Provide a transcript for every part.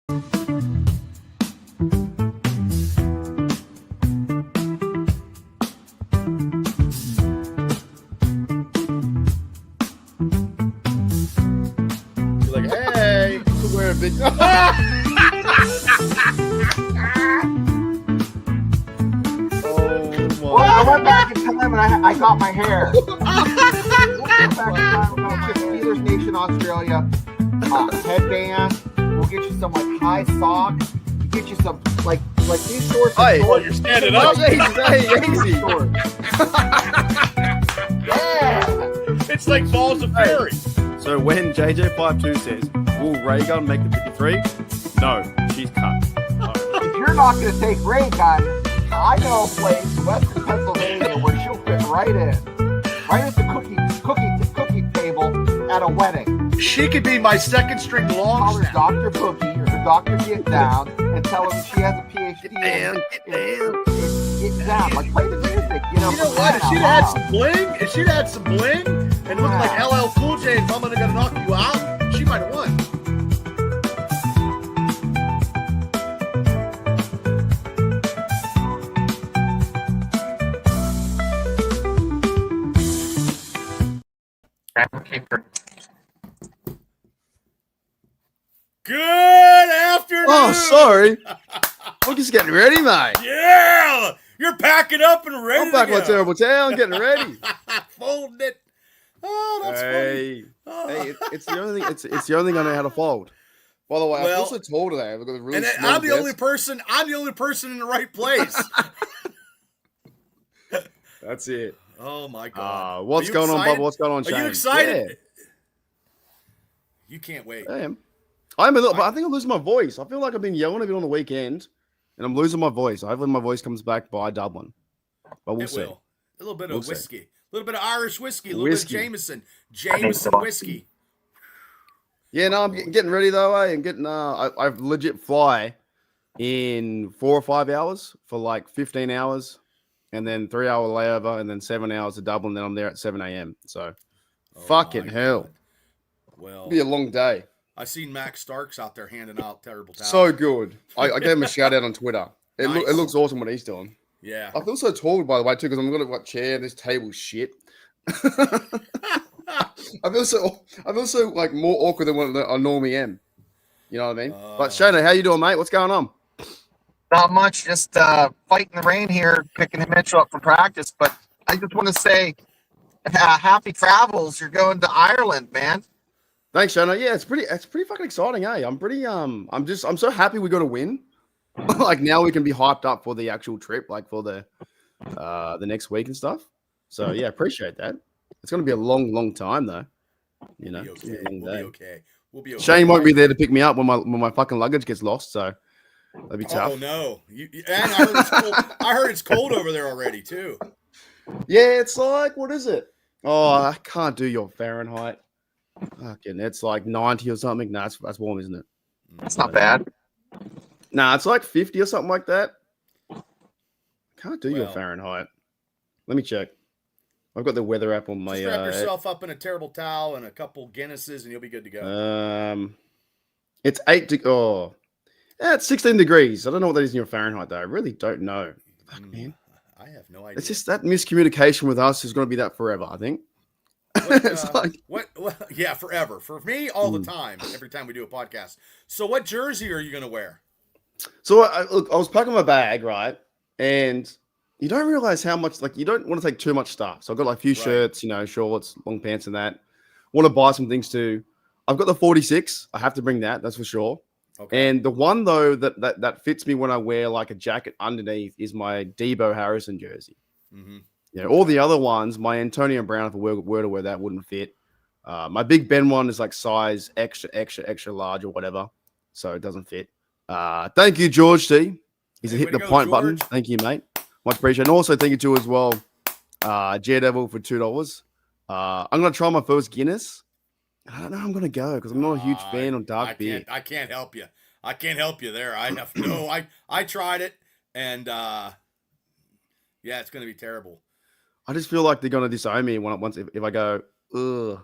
You're like, hey, we're a big. Well, I went back in time and I got my hair. Went back in time, we'll go to Steelers Nation, Australia. Headband. We'll get you some like high socks. We'll get you some like these shorts. Hey, shorts. you're standing up. Hey, easy. Yeah. It's like balls of fury. So when JJ52 says, will Ray Gun make the 53? No, she's cut. If you're not going to take Ray Gun, I know a place, Western Pennsylvania, where she'll fit right in. Right at the cookie table at a wedding. She could be my second string long Call her snap. Dr. Boogie or the Dr. Get Down and tell her she has a PhD in Get Down. Like, play the music, You know what? If she'd had some bling, and looked like Yeah. LL Cool J and Mama Gonna Knock You Out, she might have won. Good afternoon. Oh, sorry. I'm just getting ready, mate. Yeah, you're packing up and ready. I'm back to in my go. terrible town, getting ready. Folding it. Oh, that's Hey, funny. hey, it's the only thing. It's the only thing I know how to fold. By the way, I Well, feel so tall today. I've got a really And small I'm the only desk. person. I'm the only person in the right place. That's it. Oh my god! What's Are you going on, excited? Bubba? What's going on, Are Shane? you excited? Yeah, You can't wait. I am. I'm a little, but I think I'm losing my voice. I feel like I've been yelling a bit on the weekend, and I'm losing my voice. Hopefully, my voice comes back by Dublin, but we'll It see. will. A little bit We'll of see. whiskey, a little bit of Irish whiskey, a little Whiskey. bit of Jameson whiskey. Yeah, no, I'm getting ready though. I'm getting. I've legit fly in 4 or 5 hours for like 15 hours, and then 3 hour layover, and then 7 hours to Dublin. Then I'm there at 7 a.m. So, fucking my hell, God. Well, it'll be a long day. I seen Max Starks out there handing out terrible towels. So good. I gave him a shout out on Twitter. It, Nice. it looks awesome what he's doing. Yeah. I feel so tall, by the way, too, because I'm gonna chair. This table shit. I feel so like more awkward than what I normally am. You know what I mean? But Shana, how you doing, mate? What's going on? Not much, just fighting the rain here, picking Mitchell up for practice. But I just want to say, happy travels. You're going to Ireland, man. Thanks, Shana. Yeah, it's pretty fucking exciting, eh? I'm so happy we got a win. Like now we can be hyped up for the actual trip, like for the next week and stuff. So yeah, appreciate that. It's gonna be a long time though. You know, We'll be okay. We'll be okay. Shane won't be there to pick me up when my fucking luggage gets lost, so that'd be tough. Oh no! And I heard it's cold. I heard it's cold over there already too. Yeah, it's like, what is it? Oh, I can't do your Fahrenheit. Fucking, it's like 90 or something. Nah, that's warm, isn't it? That's not bad. Nah, it's like 50 or something like that. Can't do your Well. Fahrenheit. Let me check. I've got the weather app on my. Just wrap yourself up in a terrible towel and a couple Guinnesses, and you'll be good to go. It's 8 it's 16 degrees. I don't know what that is in your Fahrenheit though. I really don't know. Fuck, man. I have no idea. It's just that miscommunication with us is going to be that forever, I think. It's like, what? Yeah, forever. For me, all the time. Every time we do a podcast. So, what jersey are you going to wear? so look, I was packing my bag, right? And you don't realize how much, like, you don't want to take too much stuff. So I've got like a few shirts, shorts, long pants and that. Want to buy some things too. I've got the 46. I have to bring that. That's for sure. Okay. And the one though that fits me when I wear like a jacket underneath is my Debo Harrison jersey. Mm-hmm. Yeah, all the other ones, my Antonio Brown, if I were to wear that, wouldn't fit. My Big Ben one is like size extra large or whatever, so it doesn't fit. Thank you, George T. He's Hey, hit way the to go, point button. George. Thank you, mate. Much appreciated. And also thank you too as well, Daredevil for $2. I'm gonna try my first Guinness. I don't know how I'm gonna go because I'm not a huge fan of dark beer. I can't help you. I can't help you there. I have no. I tried it, and yeah, it's going to be terrible. I just feel like they're gonna disown me once if I go. Ugh.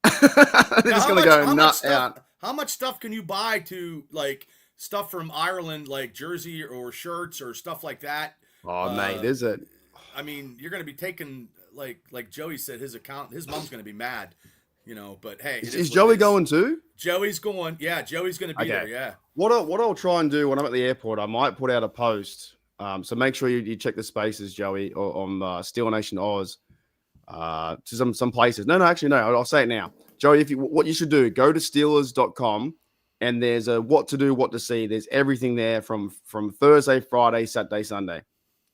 They're just gonna go nut out. How much stuff can you buy to like stuff from Ireland, like jersey or shirts or stuff like that. Oh, mate, is it? I mean, you're going to be taking, like Joey said, his mom's going to be mad, but hey. Is Joey going too? Joey's going. Yeah, Joey's going to be there, yeah. What I'll try and do when I'm at the airport, I might put out a post. So make sure you check the spaces, Joey, or on Steel Nation Oz to some places. No, actually, no. I'll say it now. Joey, what you should do, go to Steelers.com and there's a what to do, what to see. There's everything there from Thursday, Friday, Saturday, Sunday.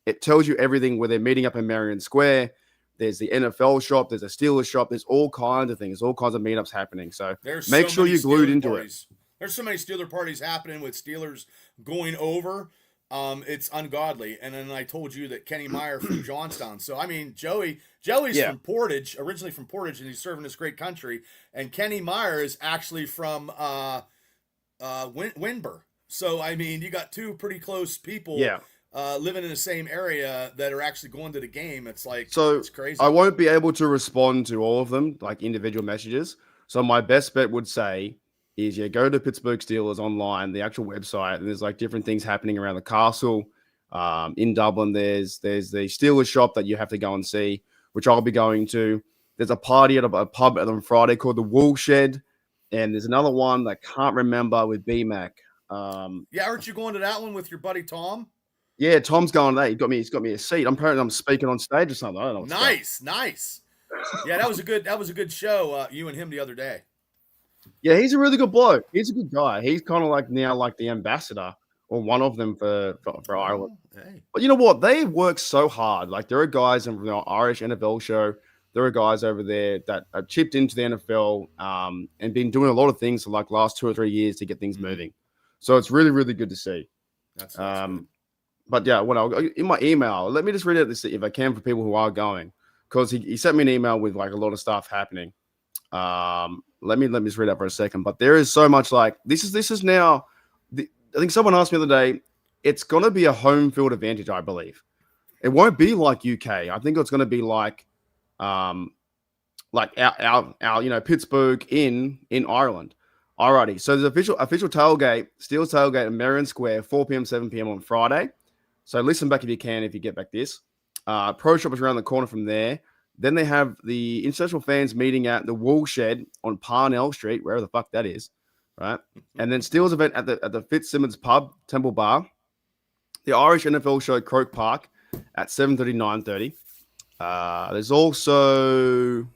It tells you everything where they're meeting up in Marion Square. There's the NFL shop. There's a Steelers shop. There's all kinds of things, all kinds of meetups happening. So make sure you're glued into it. There's so many Steeler parties happening with Steelers going over. It's ungodly. And then I told you that Kenny Meyer from Johnstown. So, I mean, Joey's from Portage, originally from Portage, and he's serving this great country. And Kenny Meyer is actually from Winburn. So, I mean, you got two pretty close people living in the same area that are actually going to the game. It's like, it's crazy. I won't be able to respond to all of them, like individual messages. So my best bet would say is go to Pittsburgh Steelers online, the actual website, and there's like different things happening around the castle. In Dublin, there's the Steelers shop that you have to go and see, which I'll be going to. There's a party at a pub on Friday called the Wool Shed, and there's another one that I can't remember with BMAC. Aren't you going to that one with your buddy Tom? Yeah, Tom's going there. He's got me a seat. I'm speaking on stage or something. I don't know. Nice. Yeah, that was a good show. You and him the other day. Yeah, he's a really good bloke. He's a good guy. He's kind of like now like the ambassador or one of them for Ireland. Hey. But you know what? They work so hard. Like there are guys in the Irish NFL show. There are guys over there that are chipped into the NFL and been doing a lot of things for like last 2 or 3 years to get things moving. So it's really, really good to see. That's good. But yeah, in my email, let me just read out this if I can for people who are going, because he sent me an email with like a lot of stuff happening. Let me just read that for a second. But there is so much like this is now. I think someone asked me the other day. It's going to be a home field advantage, I believe. It won't be like UK. I think it's going to be like our Pittsburgh in Ireland. Alrighty, so there's official tailgate, Steelers tailgate in Marion Square, 4 p.m., 7 p.m. on Friday. So listen back if you can, if you get back this. Pro Shop is around the corner from there. Then they have the international fans meeting at the Wool Shed on Parnell Street, wherever the fuck that is, right? And then Steelers event at the Fitzsimmons Pub, Temple Bar. The Irish NFL show, Croke Park, at 7:30, 9:30. There's also,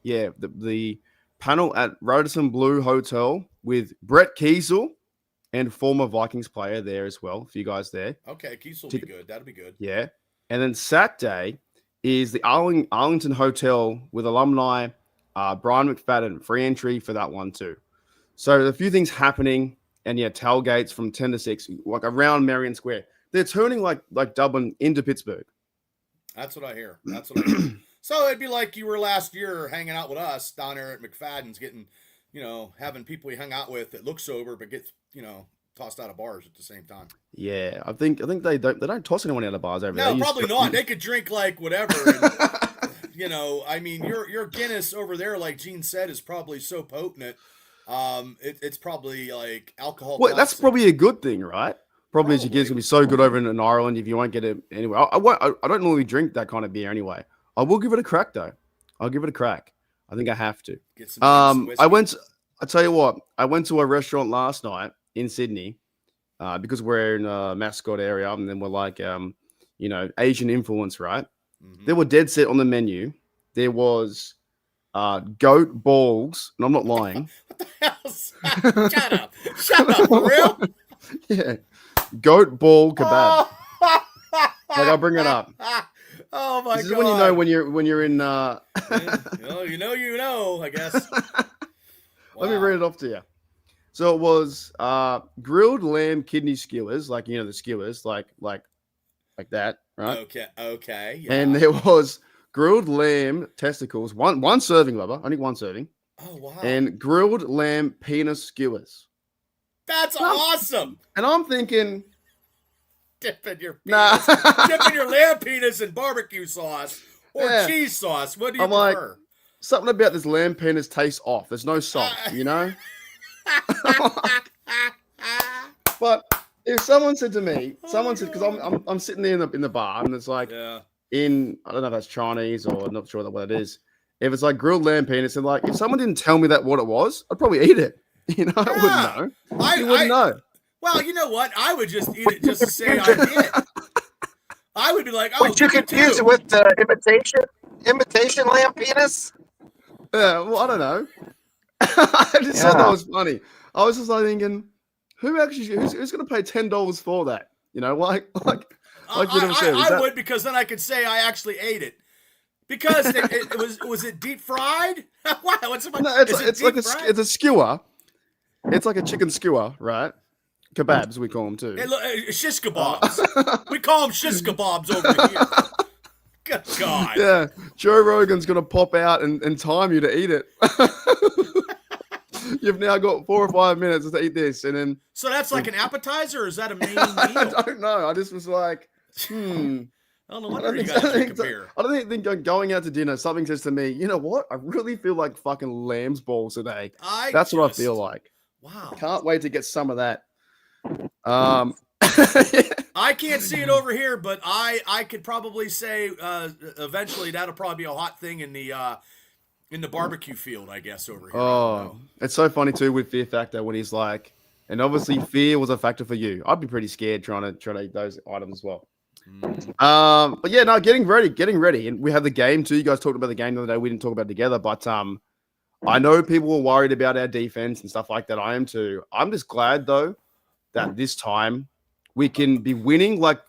the panel at Radisson Blue Hotel with Brett Kiesel and former Vikings player there as well. A few guys there. Okay, Kiesel will be good. That'll be good. Yeah. And then Saturday is the Arlington Hotel with alumni Brian McFadden. Free entry for that one too. So a few things happening, and tailgates from 10 to 6, like around Marion Square. They're turning like Dublin into Pittsburgh. That's what I hear. So it'd be like you were last year hanging out with us down there at McFadden's, getting, having people you hung out with that look sober but get, tossed out of bars at the same time. Yeah, I think they don't toss anyone out of bars over there. No, probably not. They could drink like whatever. And, I mean, your Guinness over there, like Gene said, is probably so potent. It's probably like alcohol. Well, that's probably a good thing, right? Probably is your Guinness gonna be so good over in Ireland if you won't get it anyway. I don't normally drink that kind of beer anyway. I will give it a crack though. I'll give it a crack. I think I have to. Get some I tell you what, I went to a restaurant last night in Sydney because we're in a mascot area and then we're like, Asian influence, right? Mm-hmm. There were dead set on the menu. There was goat balls, and I'm not lying. What the hell? Shut up, for real? Yeah, goat ball kebab. I'll bring it up. Oh my god! This is when you know when you're in. I guess. Wow. Let me read it off to you. So it was grilled lamb kidney skewers, like the skewers, like that, right? Okay. Yeah. And there was grilled lamb testicles, one serving, lover, only one serving. Oh wow! And grilled lamb penis skewers. That's awesome. And I'm thinking, dipping your lamb penis in barbecue sauce or cheese sauce. What do you prefer? Like, something about this lamb penis tastes off. There's no salt, But if someone said to me, because I'm sitting there in the bar and it's like I don't know if that's Chinese or I'm not sure what it is. If it's like grilled lamb penis, and like if someone didn't tell me that what it was, I'd probably eat it. You know, I wouldn't know. You wouldn't know. Well, you know what? I would just eat it just to say I did. I would be like, oh, would you confuse it with imitation lamb penis? Yeah, well, I don't know. I just thought that was funny. I was just like thinking, who's going to pay $10 for that? You know, like you know I would, because then I could say I actually ate it. Because it was it deep fried? Wow, it's a skewer. It's like a chicken skewer, right? Kebabs, we call them too. Shish kebabs. We call them shish kebabs over here. Good God. Yeah, Joe Rogan's gonna pop out and time you to eat it. You've now got 4 or 5 minutes to eat this, and then. So that's like an appetizer, or is that a main meal? I don't know. I just was like, I don't know what you guys compare. I don't think going out to dinner, something says to me, you know what? I really feel like fucking lamb's balls today. That's what I feel like. Wow. Can't wait to get some of that. I can't see it over here, but I could probably say eventually that'll probably be a hot thing in the barbecue field, I guess, over here. Oh, it's so funny too with Fear Factor when he's like, and obviously fear was a factor for you. I'd be pretty scared trying to eat those items as well. But yeah, no, getting ready, and we have the game too. You guys talked about the game the other day. We didn't talk about it together, but I know people were worried about our defense and stuff like that. I am too. I'm just glad though that this time we can be winning like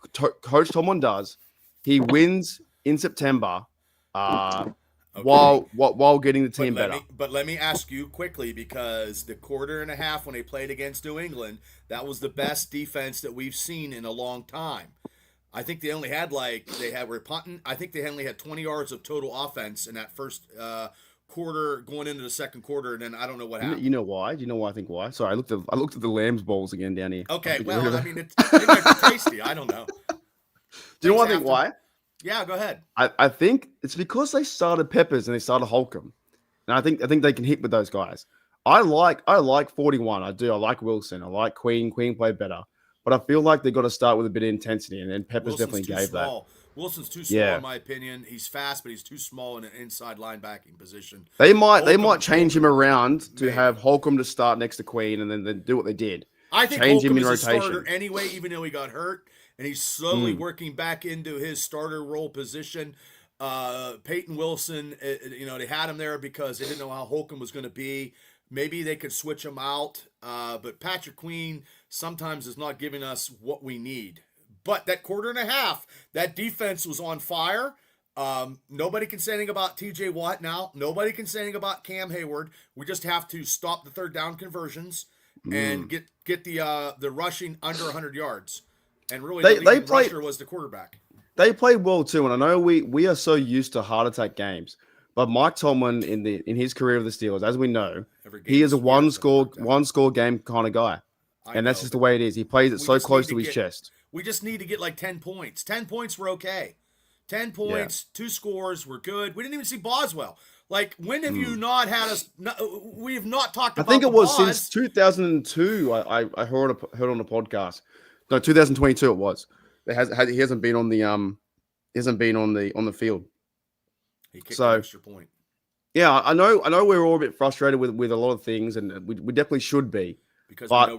Coach Tomlin does. He wins in September, while getting the team better. But let me ask you quickly, because the quarter and a half when they played against New England, that was the best defense that we've seen in a long time. I think they only had were punting. I think they only had 20 yards of total offense in that first quarter going into the second quarter, and then I don't know what happened. You know why? Do you know why? I think why? Sorry, I looked at the lamb's balls again down here. Okay, well, I mean, it might be tasty. I don't know. Do you know what I think why? Yeah, go ahead. I think it's because they started Peppers and they started Holcomb, and I think they can hit with those guys. I like 41. I do. I like Wilson. I like Queen. Queen played better, but I feel like they got to start with a bit of intensity, and Peppers definitely gave that. Wilson's too small, in my opinion. He's fast, but he's too small in an inside linebacking position. They might change him around to have Holcomb to start next to Queen, and then do what they did. I think Holcomb is a starter anyway, even though he got hurt, and he's slowly working back into his starter role position. Peyton Wilson, they had him there because they didn't know how Holcomb was going to be. Maybe they could switch him out, but Patrick Queen sometimes is not giving us what we need. But that quarter and a half, that defense was on fire. Nobody can say anything about TJ Watt now. Nobody can say anything about Cam Hayward. We just have to stop the third down conversions and get the rushing under 100 yards. And really, the leading rusher was the quarterback. They played well too, and I know we are so used to heart attack games. But Mike Tomlin in his career with the Steelers, as we know, he is a one score game kind of guy, and that's just the way it is. He plays it so close to his chest. We just need to get like 10 points. 10 points were okay. 10 points, 2 scores were good. We didn't even see Boswell. Like, when have you not had us? We have not talked about. I think it was since 2002. I heard on the podcast. No, 2022 it was. He hasn't been on the field. He kicked an extra point. Yeah, I know we're all a bit frustrated with a lot of things, and we definitely should be. Because but,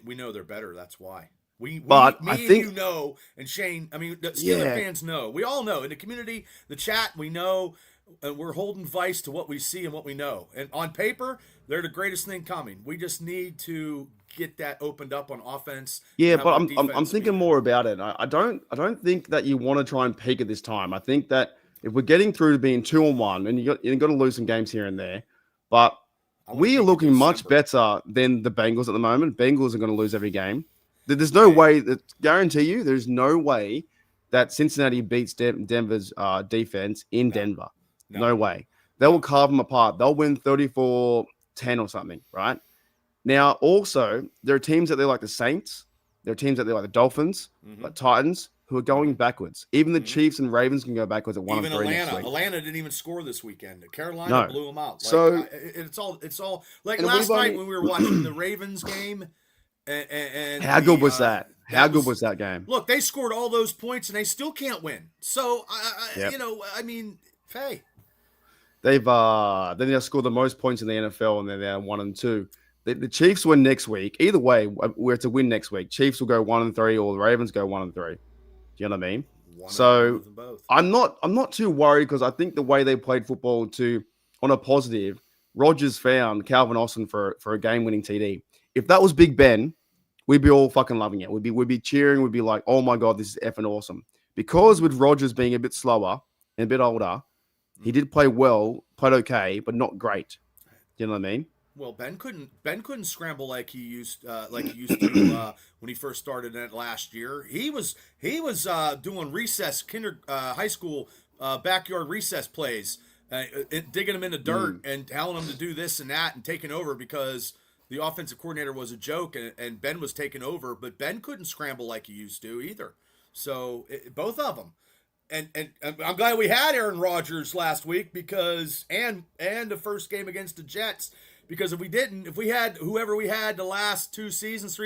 we know they're better. That's why. I think you know, and Shane, I mean, the Steelers fans know. We all know. In the community, the chat, we know, and we're holding vice to what we see and what we know. And on paper, they're the greatest thing coming. We just need to get that opened up on offense. Yeah, but I'm thinking more about it. I don't think that you want to try and peak at this time. I think that if we're getting through to being 2-1, and you got to lose some games here and there, but we are looking much better than the Bengals at the moment. Bengals are going to lose every game. There's no way guarantee you, there's no way that Cincinnati beats Denver's defense in Denver. No way. They will carve them apart. They'll win 34-10 or something, right? Now, also, there are teams that they're like the Saints. There are teams that they're like the Dolphins, like Titans, who are going backwards. Even the Chiefs and Ravens can go backwards at 1-3 next week. Atlanta didn't even score this weekend. Carolina blew them out. So it's all like last night when we were watching the Ravens game. And How good was that? How good was that game? Look, they scored all those points and they still can't win. So, Yep. Hey. They've now scored the most points in the NFL, and they're now 1-2. The Chiefs win next week. Either way, we're to win next week. Chiefs will go 1-3, or the Ravens go 1-3. Do you know what I mean? So I'm not too worried, because I think the way they played football, on a positive, Rodgers found Calvin Austin for a game-winning TD. If that was Big Ben, we'd be all fucking loving it. We'd be cheering. We'd be like, oh my God, this is effing awesome. Because with Rodgers being a bit slower and a bit older, he did play well, played okay, but not great. You know what I mean? Well, Ben couldn't scramble like he used to when he first started in it last year. He was doing high school backyard recess plays, digging them in the dirt and telling them to do this and that and taking over, because the offensive coordinator was a joke and Ben was taking over, but Ben couldn't scramble like he used to either. So both of them. And I'm glad we had Aaron Rodgers last week, because and the first game against the Jets, because if we had whoever we had the last 3 seasons,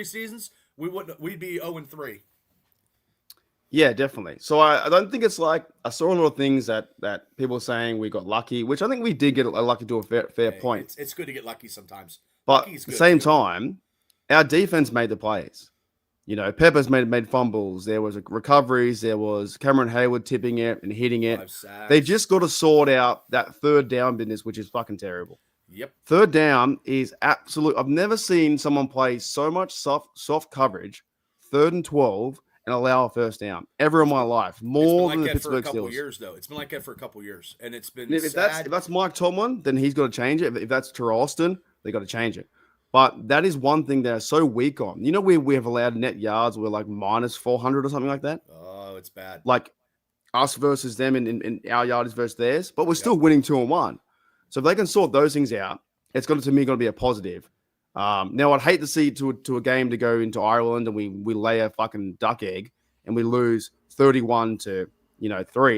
we'd be 0-3. Yeah, definitely. So I don't think it's like, I saw a lot of things that people are saying we got lucky, which I think we did get lucky to a fair point. It's good to get lucky sometimes. But at the same time, our defense made the plays. You know, Peppers made fumbles. There was recoveries. There was Cameron Hayward tipping it and hitting it. They just got to sort out that third down business, which is fucking terrible. Yep. Third down is absolute. I've never seen someone play so much soft coverage, 3rd and 12, and allow a first down ever in my life. More than the Pittsburgh Steelers. Years though. It's been like that for a couple years, and it's been. If that's Mike Tomlin, then he's got to change it. If that's Terrell Austin, they got to change it. But that is one thing they're so weak on. You know, we have allowed net yards. We're like minus 400 or something like that. Oh, it's bad. Like us versus them in our yardage versus theirs. But we're still winning 2-1. So if they can sort those things out, it's going to be a positive. Now, I'd hate to see to a game to go into Ireland and we lay a fucking duck egg and we lose 31-3.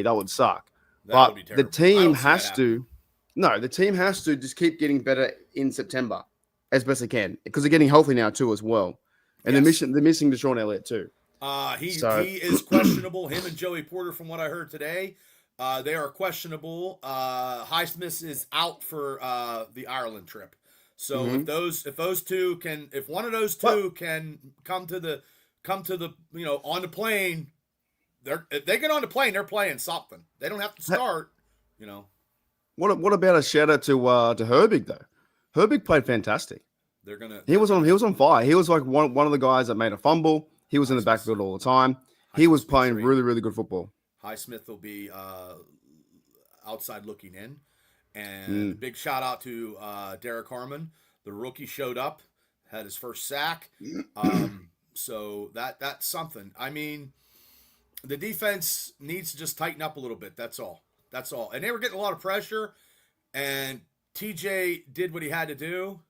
That would suck. But the team has to. No, the team has to just keep getting better in September as best they can, because they're getting healthy now too as well, and they're missing Deshaun Elliott too. He is questionable. Him and Joey Porter, from what I heard today, they are questionable. Highsmith is out for the Ireland trip. So if one of those two can come to the on the plane, if they get on the plane, they're playing something. They don't have to start. What about a shout out to Herbig though? Herbig played fantastic. He was on fire. He was like one of the guys that made a fumble. He was in the backfield all the time. He was playing really, really good football. Highsmith will be outside looking in. And big shout out to Derek Harmon. The rookie showed up, had his first sack. So that's something. I mean, the defense needs to just tighten up a little bit. That's all. And they were getting a lot of pressure, and TJ did what he had to do,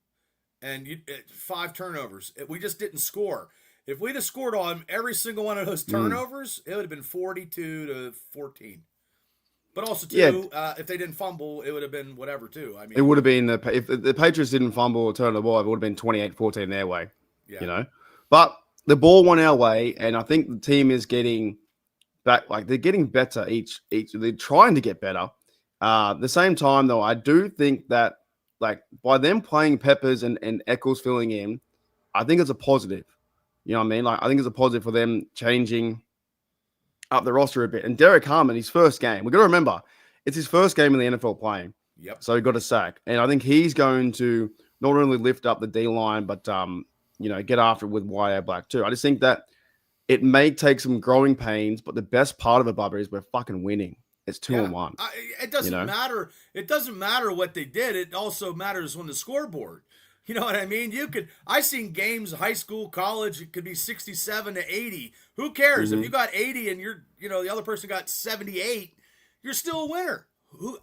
and 5 turnovers. We just didn't score. If we'd have scored on every single one of those turnovers, it would have been 42-14. But also, too, if they didn't fumble, it would have been whatever, too. I mean, it would have been if the Patriots didn't fumble or turn the ball, it would have been 28-14 their way. Yeah. But the ball went our way, and I think the team is getting back. Like, they're getting better each. They're trying to get better. At the same time, though, I do think that, like, by them playing Peppers and Eccles filling in, I think it's a positive. You know what I mean? Like, I think it's a positive for them changing up the roster a bit. And Derek Harmon, his first game, we've got to remember, it's his first game in the NFL playing. Yep. So he got a sack. And I think he's going to not only lift up the D-line, but, get after it with Wyatt Black too. I just think that it may take some growing pains, but the best part of it, Bubba, is we're fucking winning. It's 2-1. It doesn't matter. It doesn't matter what they did. It also matters on the scoreboard. You know what I mean? I seen games, high school, college, it could be 67-80. Who cares? If you got 80 and the other person got 78, you're still a winner.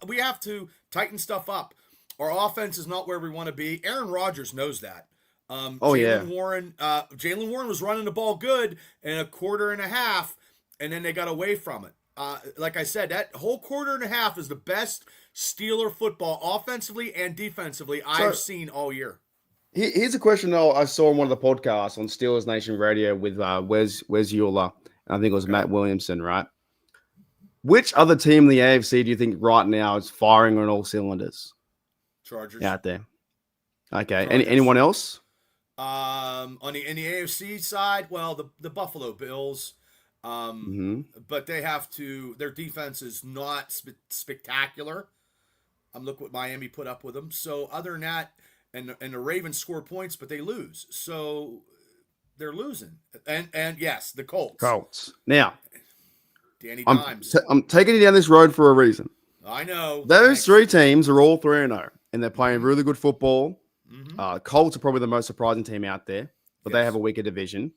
We have to tighten stuff up. Our offense is not where we want to be. Aaron Rodgers knows that. Jalen Warren was running the ball good in a quarter and a half, and then they got away from it. Like I said, that whole quarter and a half is the best Steeler football offensively and defensively I've seen all year. Here's a question though I saw on one of the podcasts on Steelers Nation Radio with Wes Euler, and I think it was Matt Williamson, right? Which other team in the AFC do you think right now is firing on all cylinders? Chargers out there. Okay. Chargers. Anyone else? In the AFC side, well, the Buffalo Bills. But they have to. Their defense is not spectacular. Look what Miami put up with them. So other than that, and the Ravens score points, but they lose. So they're losing. And yes, the Colts. Now, Danny Dimes. I'm taking you down this road for a reason. I know. Those three teams are all 3-0, and they're playing really good football. Colts are probably the most surprising team out there, but they have a weaker division.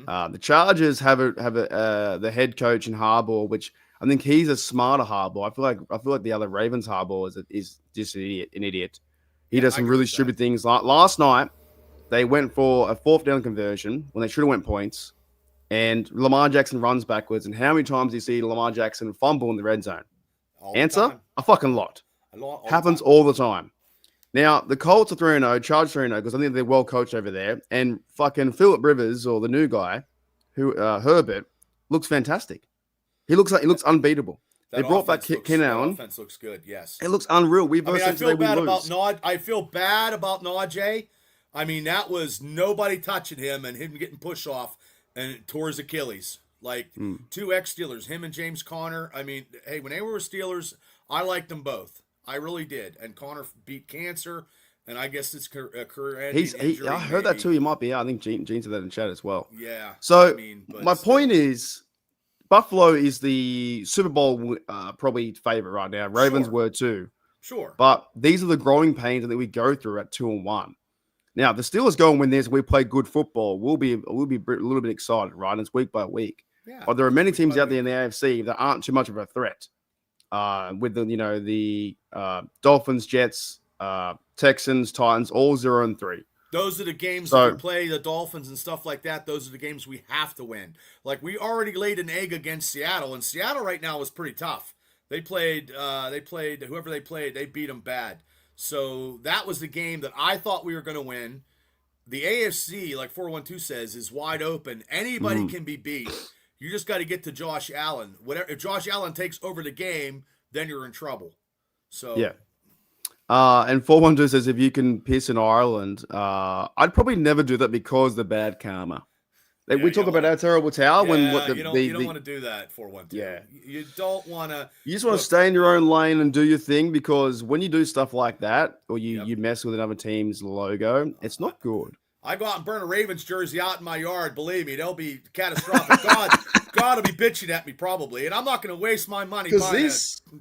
The Chargers have the head coach in Harbaugh, which I think he's a smarter Harbaugh. I feel like the other Ravens Harbaugh is just an idiot. He does some really stupid things. Like last night, they went for a 4th down conversion when they should have went points, and Lamar Jackson runs backwards. And how many times do you see Lamar Jackson fumble in the red zone? Answer: a fucking lot. Happens all the time. Now, the Colts are 3-0, Chargers 3-0, because I think they're well coached over there. And fucking Phillip Rivers, or the new guy, Herbert, looks fantastic. He looks unbeatable. They brought back Ken Allen. Offense looks good, yes. It looks unreal. I feel bad about Najee. I mean, that was nobody touching him and him getting pushed off and it tore his Achilles. Like, 2 ex-Steelers, him and James Conner. I mean, hey, when they were Steelers, I liked them both. I really did. And Connor beat cancer, and I guess it's a career-ending injury. I heard that too. He might be out. I think Gene said that in chat as well. Yeah. So my point is, Buffalo is the Super Bowl probably favorite right now. Ravens were too. Sure. But these are the growing pains that we go through at 2-1. Now, the Steelers go and win this. We play good football. We'll be a little bit excited, right? And it's week by week. Yeah. But there are many teams out there in the AFC that aren't too much of a threat. With the Dolphins, Jets, Texans, Titans, all 0-3. Those are the games that we play, the Dolphins and stuff like that. Those are the games we have to win. Like, we already laid an egg against Seattle, and Seattle right now is pretty tough. They played whoever they played, they beat them bad. So that was the game that I thought we were going to win. The AFC, like 412 says, is wide open. Anybody can be beat. You just got to get to Josh Allen. If Josh Allen takes over the game, then you're in trouble. So yeah. And 412 says if you can piss in Ireland, I'd probably never do that because the bad karma. Like, we talk about our terrible towel when you don't want to do that. 412. Yeah, you don't want to. You just want to stay in your own lane and do your thing, because when you do stuff like that, or you mess with another team's logo, it's not good. I go out and burn a Ravens jersey out in my yard. Believe me, they'll be catastrophic. God will be bitching at me probably, and I'm not going to waste my money buying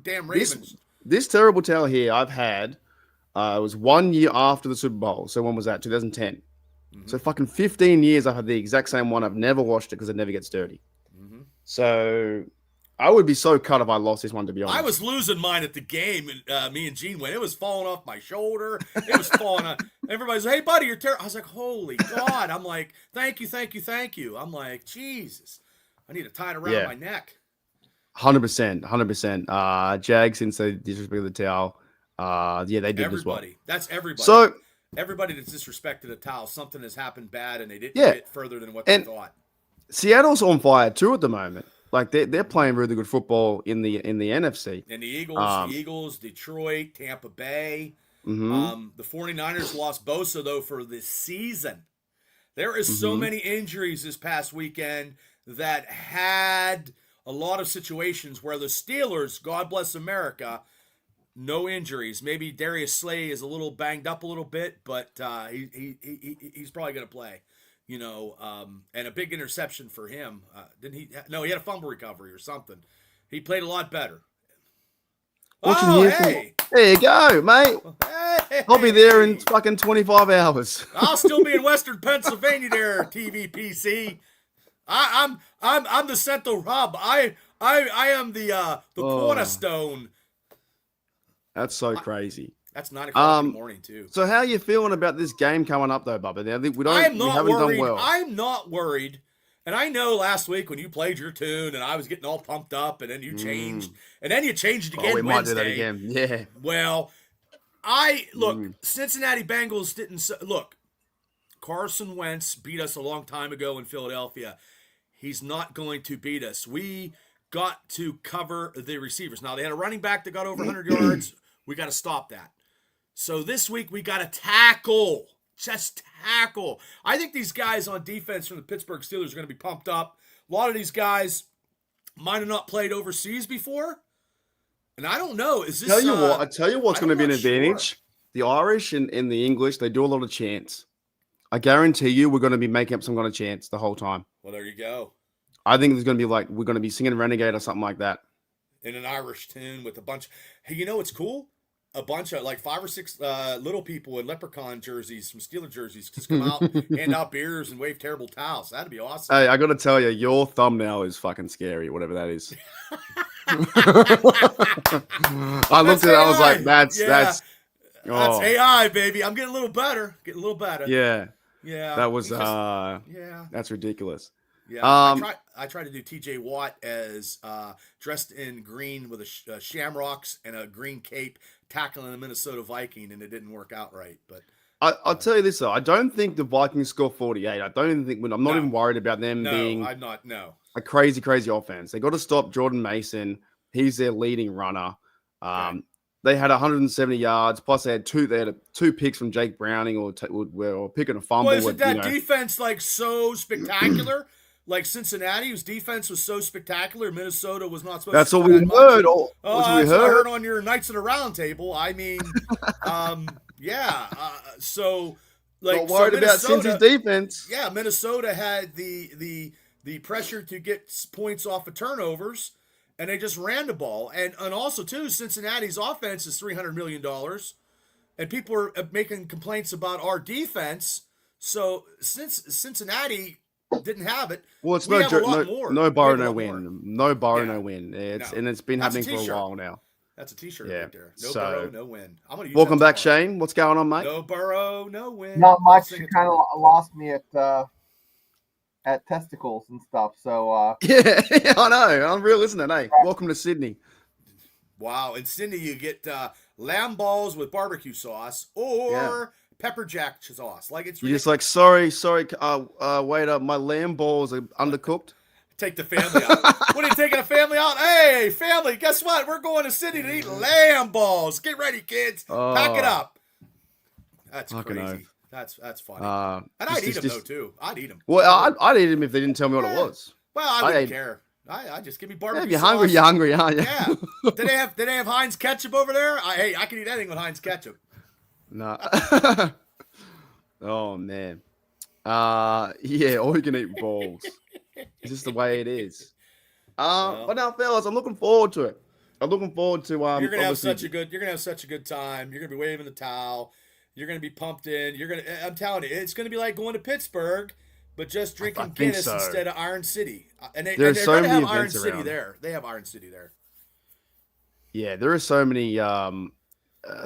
damn Ravens. This terrible towel here I've had was 1 year after the Super Bowl. So when was that? 2010. So fucking 15 years I've had the exact same one. I've never washed it because it never gets dirty. So I would be so cut if I lost this one, to be honest. I was losing mine at the game, and me and Gene went. It was falling off my shoulder. It was falling on. Everybody's like, hey, buddy, you're terrible. I was like, holy God. I'm like, thank you. I'm like, Jesus. I need to tie it around my neck. 100%. Jag, since they disrespected the towel, they did as well. That's everybody. So everybody that's disrespected a towel, something has happened bad, and they didn't get further than what they thought. Seattle's on fire too at the moment. Like, they're playing really good football in the NFC. And the Eagles, Detroit, Tampa Bay. The 49ers lost Bosa, though, for this season. There is so many injuries this past weekend that had a lot of situations where the Steelers, God bless America, no injuries. Maybe Darius Slay is a little banged up a little bit, but he's probably going to play. And a big interception for him. Didn't he? No, he had a fumble recovery or something. He played a lot better. Hey! There you go, mate. Hey. I'll be there in fucking 25 hours. I'll still be in Western Pennsylvania there, TVPC. I'm the central hub. I am the cornerstone. That's so crazy. That's 9 o'clock in the morning too. So how are you feeling about this game coming up though, Bubba? Now, we haven't done well. I'm not worried. And I know last week when you played your tune and I was getting all pumped up, and then you changed, and then you changed again. We Wednesday. might do that again. Yeah. Well, Cincinnati Bengals didn't look. Carson Wentz beat us a long time ago in Philadelphia. He's not going to beat us. We got to cover the receivers. Now, they had a running back that got over 100 yards. We got to stop that. So this week, we got to tackle. Just tackle. I think these guys on defense from the Pittsburgh Steelers are going to be pumped up. A lot of these guys might have not played overseas before. And I don't know. Is this? I tell you what's going to be an advantage. Sure. The Irish and the English, they do a lot of chants. I guarantee you we're going to be making up some kind of chants the whole time. Well, there you go. I think there's going to be like, we're going to be singing Renegade or something like that. In an Irish tune with a bunch. Hey, you know what's cool? A bunch of like 5 or 6 little people in leprechaun jerseys, some Steeler jerseys, just come out, hand out beers, and wave terrible towels. That'd be awesome. Hey, I got to tell you, your thumbnail is fucking scary, whatever that is. I looked at it, I was like, that's AI, baby. I'm getting a little better. Yeah. Yeah. That was that's ridiculous. Yeah. I tried to do TJ Watt as dressed in green with a shamrocks and a green cape tackling the Minnesota Viking, and it didn't work out right. But I'll tell you this though, I don't think the Vikings score 48. I don't even think I'm not even worried about them being I'm not a crazy offense. They got to stop Jordan Mason. He's their leading runner. They had 170 yards, plus they had two picks from Jake Browning or picking a fumble. Well, isn't that defense like so spectacular? Like Cincinnati, whose defense was so spectacular, Minnesota was not supposed. That's to all we heard. That's what we heard on your Knights of the Round Table. I mean, so like, not worried about Cincy's defense. Yeah, Minnesota had the pressure to get points off of turnovers, and they just ran the ball. And also too, Cincinnati's offense is $300 million, and people are making complaints about our defense. So since Cincinnati didn't have it, well, it's no borrow, no win. No borrow, no win. And it's been happening for a while now. That's a t-shirt right there. No borrow, no win. I'm gonna use welcome back, Shane. What's going on, mate? No borrow, no win. Not much. You kind of lost me at testicles and stuff. So yeah, I know. I'm real, isn't it? Hey, welcome to Sydney. Wow, in Sydney you get lamb balls with barbecue sauce or pepper jack sauce. Like it's you're just like sorry. Wait up, my lamb balls are undercooked. Take the family out. What are you taking a family out? Hey, family, guess what? We're going to Sydney to eat lamb balls. Get ready, kids. Pack it up. That's crazy. That's funny. And I'd eat them though too. I'd eat them. Well, I'd eat them if they didn't tell me what it was. Well, I wouldn't care. I just give me barbecue. If you're hungry, aren't you? Yeah. Did they have Heinz ketchup over there? I can eat anything with Heinz ketchup. No. Oh man. Yeah, all you can eat balls. It's just the way it is. But now, fellas, I'm looking forward to it. I'm looking forward to you're gonna have such a good time. You're gonna be waving the towel. You're gonna be pumped in. I'm telling you, it's gonna be like going to Pittsburgh, but just drinking Guinness instead of Iron City. And they're so gonna many have Iron events City around. there. They have Iron City there. Yeah, there are so many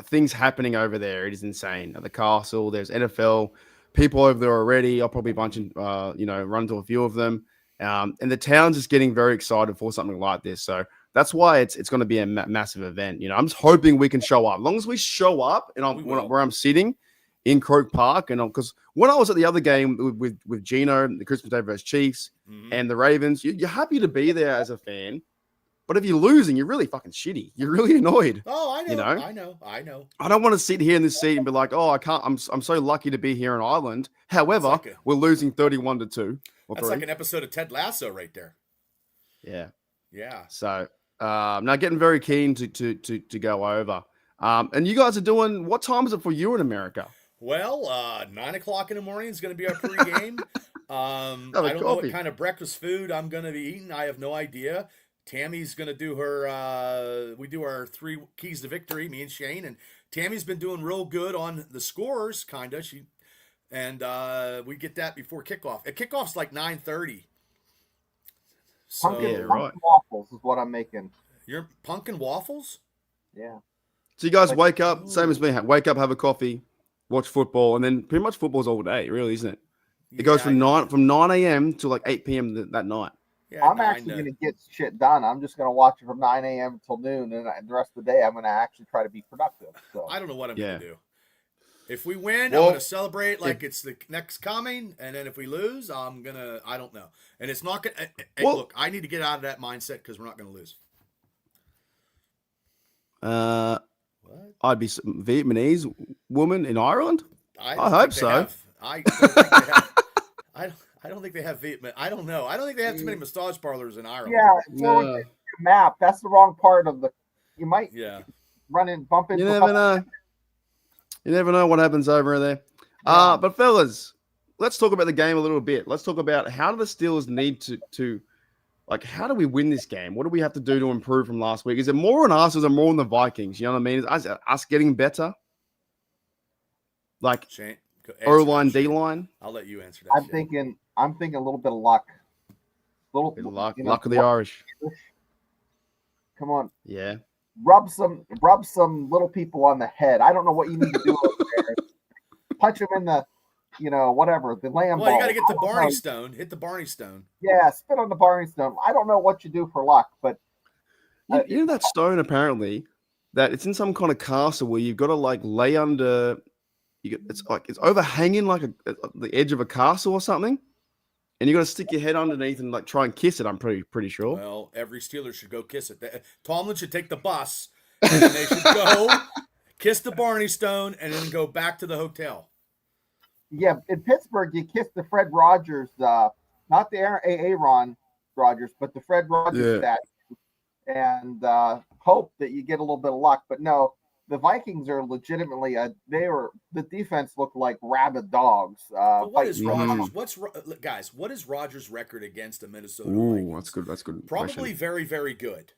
things happening over there. It is insane. At the castle, there's NFL people over there already. I'll probably run to a few of them. And the town's just getting very excited for something like this. So that's why it's going to be a massive event. I'm just hoping we can show up. As long as we show up and where I'm sitting in Croke Park, and because when I was at the other game with Gino, the Christmas Day versus Chiefs and the Ravens, you're happy to be there as a fan. But if you're losing, you're really fucking shitty. You're really annoyed. Oh, I know. I know. I don't want to sit here in this seat and be like, oh, I can't. I'm so lucky to be here in Ireland. However, we're losing 31-2. That's like an episode of Ted Lasso right there. Yeah. Yeah. So now getting very keen to go over. And you guys are doing, what time is it for you in America? Well, 9:00 in the morning is going to be our pregame. I don't know what kind of breakfast food I'm going to be eating. I have no idea. Tammy's going to do we do our 3 keys to victory, me and Shane, and Tammy's been doing real good on the scores, kind of. We get that before kickoff. Kickoff's like 9:30. So, pumpkin waffles is what I'm making. You're pumpkin waffles? Yeah. So you guys wake up, same as me, wake up, have a coffee, watch football, and then pretty much football's all day, really, isn't it? It goes from 9 a.m. to like 8 p.m. that night. Yeah, I'm actually going to get shit done. I'm just going to watch it from 9 a.m. until noon, and the rest of the day I'm going to actually try to be productive. So I don't know what I'm going to do. If we win, Well, I'm gonna celebrate like it's the next coming, and then if we lose, I don't know. And it's not gonna. Look, I need to get out of that mindset because we're not gonna lose. What? I'd be some Vietnamese woman in Ireland. I hope so. I don't think they have. I don't think they have Vietnam. I don't know. I don't think they have too many massage parlors in Ireland. Yeah, map. That's the wrong part of the. You might bump into. You never know. You never know what happens over there. But fellas, let's talk about the game a little bit. Let's talk about how do the Steelers need to like, how do we win this game? What do we have to do to improve from last week? Is it more on us or is it more on the Vikings? You know what I mean? Is us getting better? Like, O-line, D-line? I'll let you answer that. I'm thinking a little bit of luck. Luck of the Irish. Come on. Yeah. Rub some little people on the head. I don't know what you need to do over there. Punch them in the, whatever, the lamb ball. You got to get the Barney Stone. Hit the Barney Stone. Yeah, spit on the Barney Stone. I don't know what you do for luck, but you know that stone apparently that it's in some kind of castle where you've got to like lay under. It's overhanging like the edge of a castle or something, and you got to stick your head underneath and like try and kiss it. I'm pretty sure. Well, every Steeler should go kiss it. Tomlin should take the bus, and they should go kiss the Barney Stone, and then go back to the hotel. Yeah, in Pittsburgh, you kiss the Fred Rogers, not the Aaron Rodgers, but the Fred Rogers statue, and hope that you get a little bit of luck. But no, the Vikings are legitimately the defense looked like rabid dogs. What is Rodgers? What is Rodgers' record against the Minnesota Vikings? That's good. Probably question. very, very good.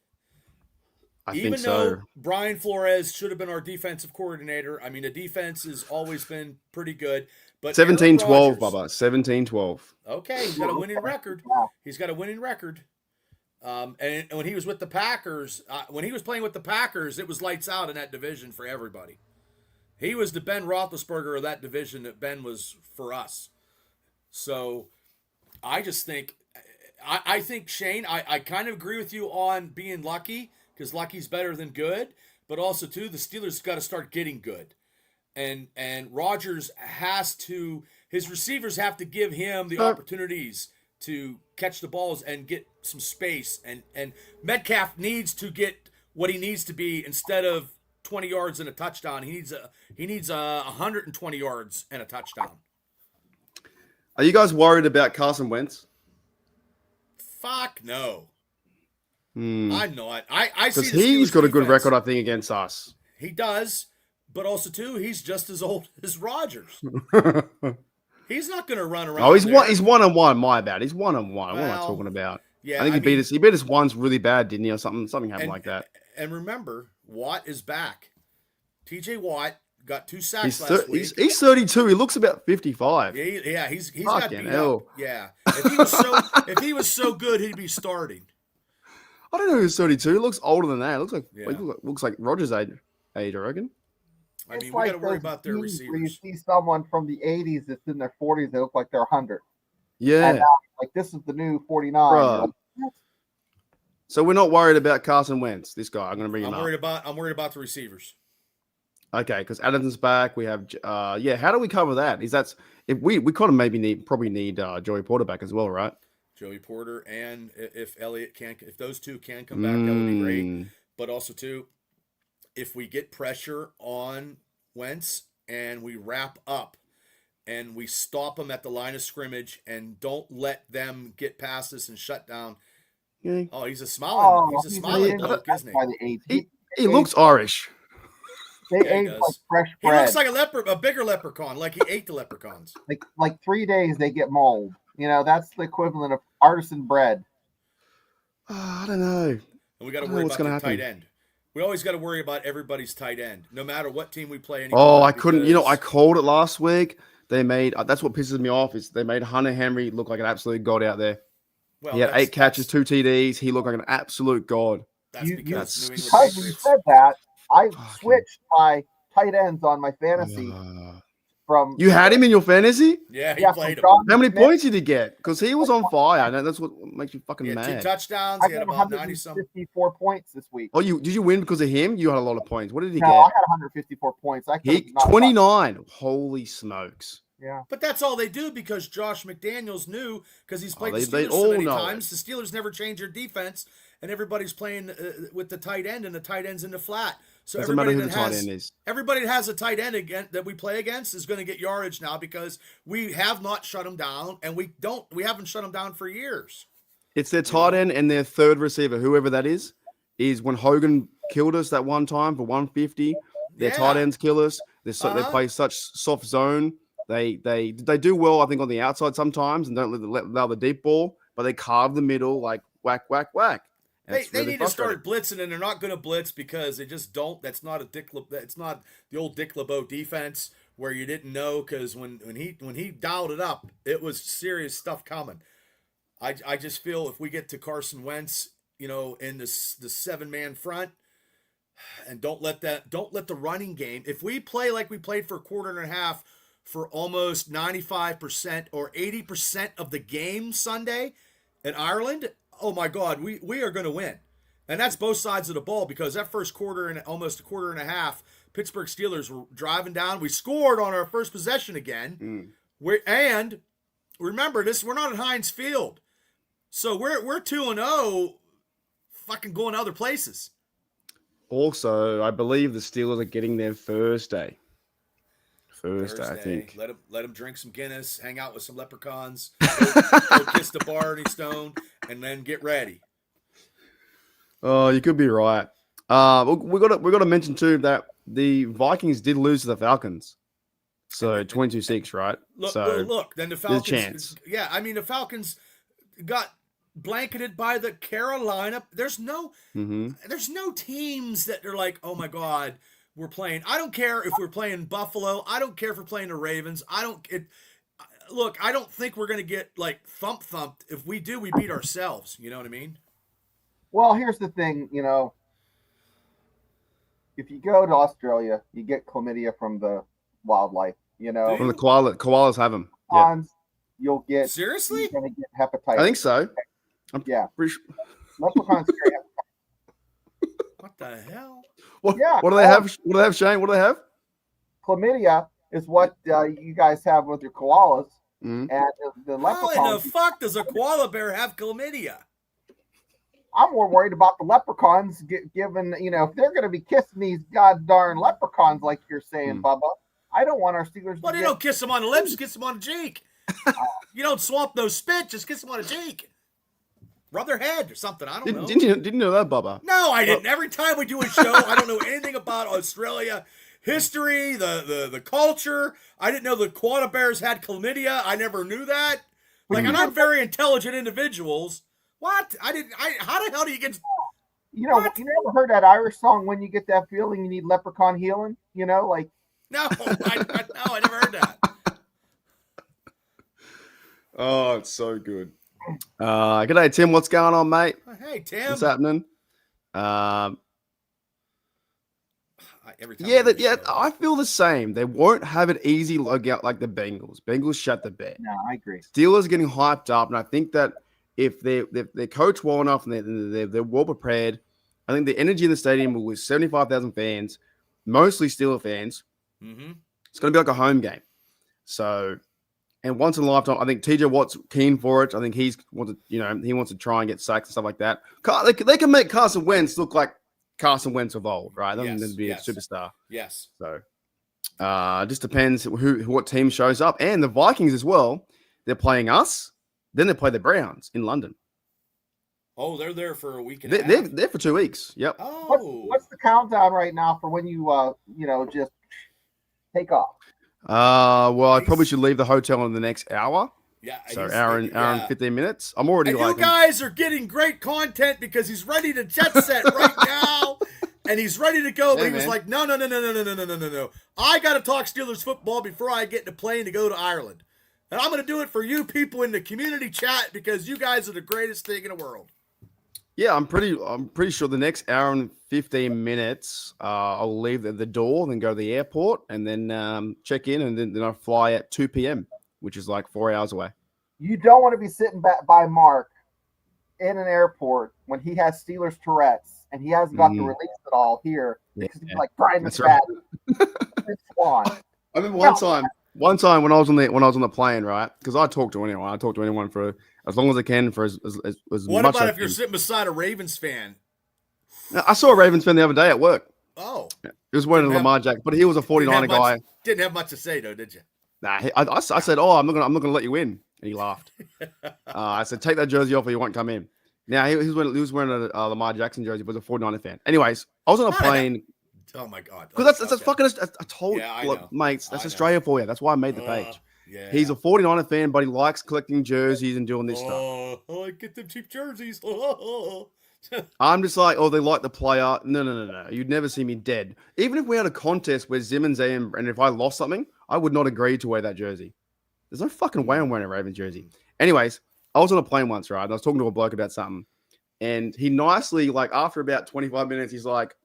Even though Brian Flores should have been our defensive coordinator. I mean, the defense has always been pretty good. But 17-12, Bubba. 17-12. Okay, he's got a winning record. And when he was with the Packers, when he was playing with the Packers, it was lights out in that division for everybody. He was the Ben Roethlisberger of that division that Ben was for us. So I just think, I think, Shane, I kind of agree with you on being lucky because lucky's better than good. But also, too, the Steelers got to start getting good. And Rodgers his receivers have to give him the opportunities to catch the balls and get some space. And Metcalf needs to get what he needs to be instead of 20 yards and a touchdown. He needs 120 yards and a touchdown. Are you guys worried about Carson Wentz? Fuck no. I'm not. I see because he's got a good record, I think, against us. He does. But also, too, he's just as old as Rodgers. He's not going to run around. Oh, he's 1-1. My bad. He's 1-1. What am I talking about? Yeah, I think he beat us. He beat us once really bad, didn't he? Or something happened like that. And remember, Watt is back. TJ Watt got 2 sacks last week. He's 32. He looks about 55. Yeah, he's got beat hell. up. Yeah, if he was so good, he'd be starting. I don't know who's 32. He looks older than that. Looks like Rodgers' age, I reckon. I mean, we got to worry about their receivers. Where you see someone from the 80s that's in their 40s, they look like they're 100. Yeah. And, like, this is the new 49. Bruh. So we're not worried about Carson Wentz, this guy. I'm going to bring him up. I'm worried about the receivers. Okay, because Adamson's back. We have, how do we cover that? If we kind of probably need Joey Porter back as well, right? Joey Porter, and if those two can come back, that would be great. But also, too, if we get pressure on Wentz and we wrap up and we stop them at the line of scrimmage and don't let them get past us and shut down. Yeah. Oh, he's a smiling bloke, isn't he? He looks Irish. They ate like fresh bread. He looks like a bigger leprechaun, like he ate the leprechauns. Like 3 days they get mold. That's the equivalent of artisan bread. I don't know. And we got to worry about the tight end. We always got to worry about everybody's tight end, no matter what team we play. Anymore, I couldn't. I called it last week. They made that's what pisses me off is they made Hunter Henry look like an absolute god out there. Well, he had 8 catches, 2 TDs. He looked like an absolute god. That's because you said that, I switched my tight ends on my fantasy from You had him in your fantasy? Yeah, he yeah, played him. John How many Smith. points did he get? Because he was on fire. I know that's what makes you fucking He had 2 mad. touchdowns. I He had got about 90 some. 154 points this week. Oh, did you win because of him? You had a lot of points. What did he No, I get? had 154 points. I could He 29. Holy smokes. Yeah. But that's all they do because Josh McDaniels knew, because he's played they the Steelers all so many know times. The Steelers never change their defense, and everybody's playing with the tight end, and the tight end's in the flat. So Doesn't matter everybody who that the tight has end is. everybody that has a tight end again that we play against is going to get yardage now because we have not shut them down, and we haven't shut them down for years. It's their tight end and their third receiver, whoever that is when Hogan killed us that one time for 150. Their tight ends kill us. They play such soft zone. They do well, I think, on the outside sometimes and don't allow the deep ball, but they carve the middle like whack, whack, whack. They need to start blitzing, and they're not going to blitz because they just don't. That's not it's not the old Dick LeBeau defense where you didn't know, because when he dialed it up, it was serious stuff coming. I just feel if we get to Carson Wentz, in the 7-man front, and don't let the running game. If we play like we played for a quarter and a half for almost 95% or 80% of the game Sunday in Ireland, oh my God, we are going to win. And that's both sides of the ball, because that first quarter and almost a quarter and a half, Pittsburgh Steelers were driving down. We scored on our first possession again. And remember this, we're not at Heinz Field. So we're 2-0 fucking going to other places. Also, I believe the Steelers are getting there Thursday. Thursday, I think. Let them drink some Guinness, hang out with some leprechauns, go kiss the Barney Stone, and then get ready. Oh, you could be right. We got to mention too that the Vikings did lose to the Falcons, so 22-6, right? Look. Then the Falcons. There's a chance. Yeah, I mean the Falcons got blanketed by the Carolina. There's no teams that are like, oh my God, we're playing. I don't care if we're playing Buffalo. I don't care if we're playing the Ravens. I don't think we're going to get like thumped. If we do, we beat ourselves. You know what I mean? Well, here's the thing, if you go to Australia, you get chlamydia from the wildlife, From the koalas have them. Yeah. You'll get seriously. You're gonna get hepatitis. I think so. Yeah. Pretty sure. Leprechauns carry hepatitis. What the hell? What do they have? What do they have, Shane? What do they have? Chlamydia is what you guys have with your koalas, and the leprechauns. How in the fuck does a koala bear have chlamydia? I'm more worried about the leprechauns, given, if they're going to be kissing these god darn leprechauns like you're saying, Bubba. I don't want our Steelers Well, you don't kiss them on the lips, kiss them on the cheek. You don't swamp no spit, just kiss them on the cheek. Rub their head or something, I don't know. Didn't you know that, Bubba? No, I didn't. Every time we do a show, I don't know anything about Australia history, the culture. I didn't know the koala bears had chlamydia. I never knew that. Like, I'm not very intelligent individuals. What? How the hell do you get? You never heard that Irish song, "When You Get That Feeling You Need Leprechaun Healing"? No, I never heard that. Oh, it's so good. G'day, Tim. What's going on, mate? Hey, Tim. What's happening? Every time I feel the same. They won't have it easy like the Bengals. Bengals shut the bed. No, I agree. Steelers are getting hyped up, and I think that if they're coached well enough and they're well prepared, I think the energy in the stadium will with 75,000 fans, mostly Steeler fans. Mm-hmm. It's going to be like a home game. So, and once in a lifetime, I think TJ Watt's keen for it. I think he wants to try and get sacks and stuff like that. They can make Carson Wentz look like Carson Wentz of old, right? They don't need to be a superstar. Yes. So, just depends what team shows up, and the Vikings as well. They're playing us. Then they play the Browns in London. Oh, they're there for a week and a half. They're there for 2 weeks. Yep. Oh. What's the countdown right now for when you just take off? Well, I probably should leave the hotel in the next hour. Yeah. So hour and 15 minutes. I'm already and you guys are getting great content because he's ready to jet set right now. And he's ready to go. But he was like, no. I got to talk Steelers football before I get in a plane to go to Ireland. And I'm going to do it for you people in the community chat because you guys are the greatest thing in the world. Yeah, I'm pretty sure the next hour and 15 minutes, I'll leave the door, then go to the airport, and then check in, and then I fly at 2 p.m., which is like 4 hours away. You don't want to be sitting back by Mark in an airport when he has Steelers Tourette's and he hasn't got to release it all here because he's like Brian McFadden. Swan. I remember one time when I was on the plane, right? Because I talk to anyone. I talk to anyone for as long as I can for as what much. What about if you're sitting beside a Ravens fan? I saw a Ravens fan the other day at work. Oh, he was wearing a Lamar jacket, but he was a 49er guy. Didn't have much to say though, did you? Nah, I said, "Oh, I'm not gonna let you in," and he laughed. I said, "Take that jersey off, or you won't come in." Now he was wearing a Lamar Jackson jersey, but was a 49er fan. Anyways, I was on a plane. Oh my god! Because that's fucking. I told mates, that's Australia for you. That's why I made the page. Yeah. He's a 49er fan, but he likes collecting jerseys and doing this stuff. Oh, I get them cheap jerseys. I'm just like, oh, they like the player. No. You'd never see me dead. Even if we had a contest where Zim and Zam, and if I lost something, I would not agree to wear that jersey. There's no fucking way I'm wearing a Ravens jersey. Anyways, I was on a plane once, right? And I was talking to a bloke about something. And he nicely, like, after about 25 minutes, he's like,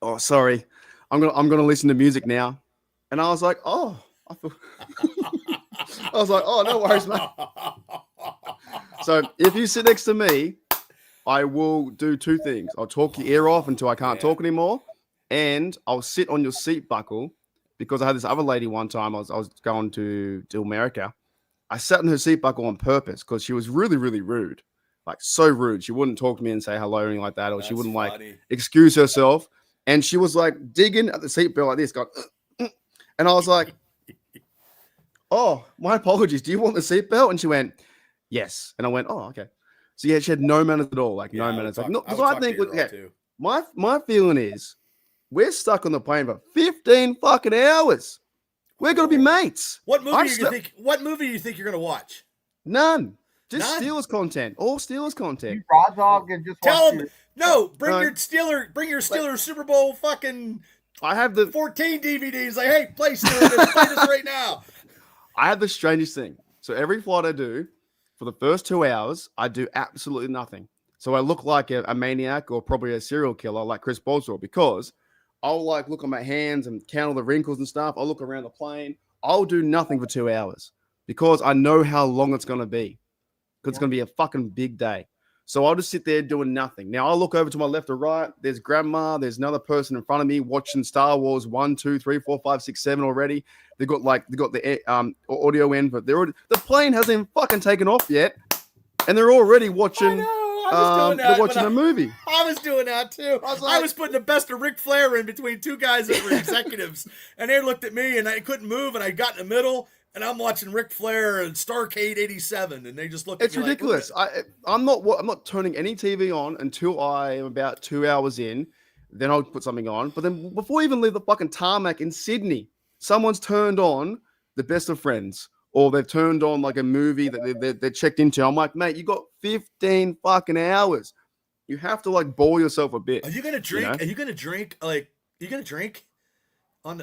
"Oh, sorry. I'm gonna listen to music now." And I was like, "Oh, I was like, "Oh, no worries, mate." So if you sit next to me, I will do two things. I'll talk your ear off until I can't talk anymore, and I'll sit on your seat buckle because I had this other lady one time. I was going to America. I sat in her seat buckle on purpose because she was really, really rude, like so rude. She wouldn't talk to me and say hello or anything like that, or she wouldn't like excuse herself. And she was like digging at the seatbelt like this, going, and I was like, "Oh, my apologies. Do you want the seatbelt?" And she went, "Yes." And I went, "Oh, okay." So yeah, she had no manners at all, like no manners. Like, no, because I think, my feeling is, we're stuck on the plane for 15 fucking hours. We're gonna be mates. What movie do you think you're gonna watch? None. Just Steelers content. All Steelers content. You raw dog and just tell them. No, bring your Steelers Super Bowl fucking. I have the 14 DVDs. Like, hey, play Steelers, play this right now. I have the strangest thing. So every flight I do, for the first 2 hours, I do absolutely nothing. So I look like a maniac or probably a serial killer like Chris Boswell, because I'll like look at my hands and count all the wrinkles and stuff. I'll look around the plane. I'll do nothing for 2 hours because I know how long it's going to be. Because it's going to be a fucking big day. So I'll just sit there doing nothing. Now I'll look over to my left or right. There's grandma. There's another person in front of me watching Star Wars 1, 2, 3, 4, 5, 6, 7 already. They got the audio in, but the plane hasn't even fucking taken off yet, and they're already watching. They're watching a movie. I was doing that too. I was putting the best of Ric Flair in between two guys that were executives, and they looked at me, and I couldn't move, and I got in the middle. And I'm watching Ric Flair and Starcade '87, and they just look at me. It's ridiculous. I'm not turning any TV on until I am about 2 hours in. Then I'll put something on. But then before I even leave the fucking tarmac in Sydney, someone's turned on The Best of Friends, or they've turned on like a movie that they're checked into. I'm like, mate, you got 15 fucking hours. You have to like bore yourself a bit. Are you gonna drink? You know? Are you gonna drink? Like, are you gonna drink? On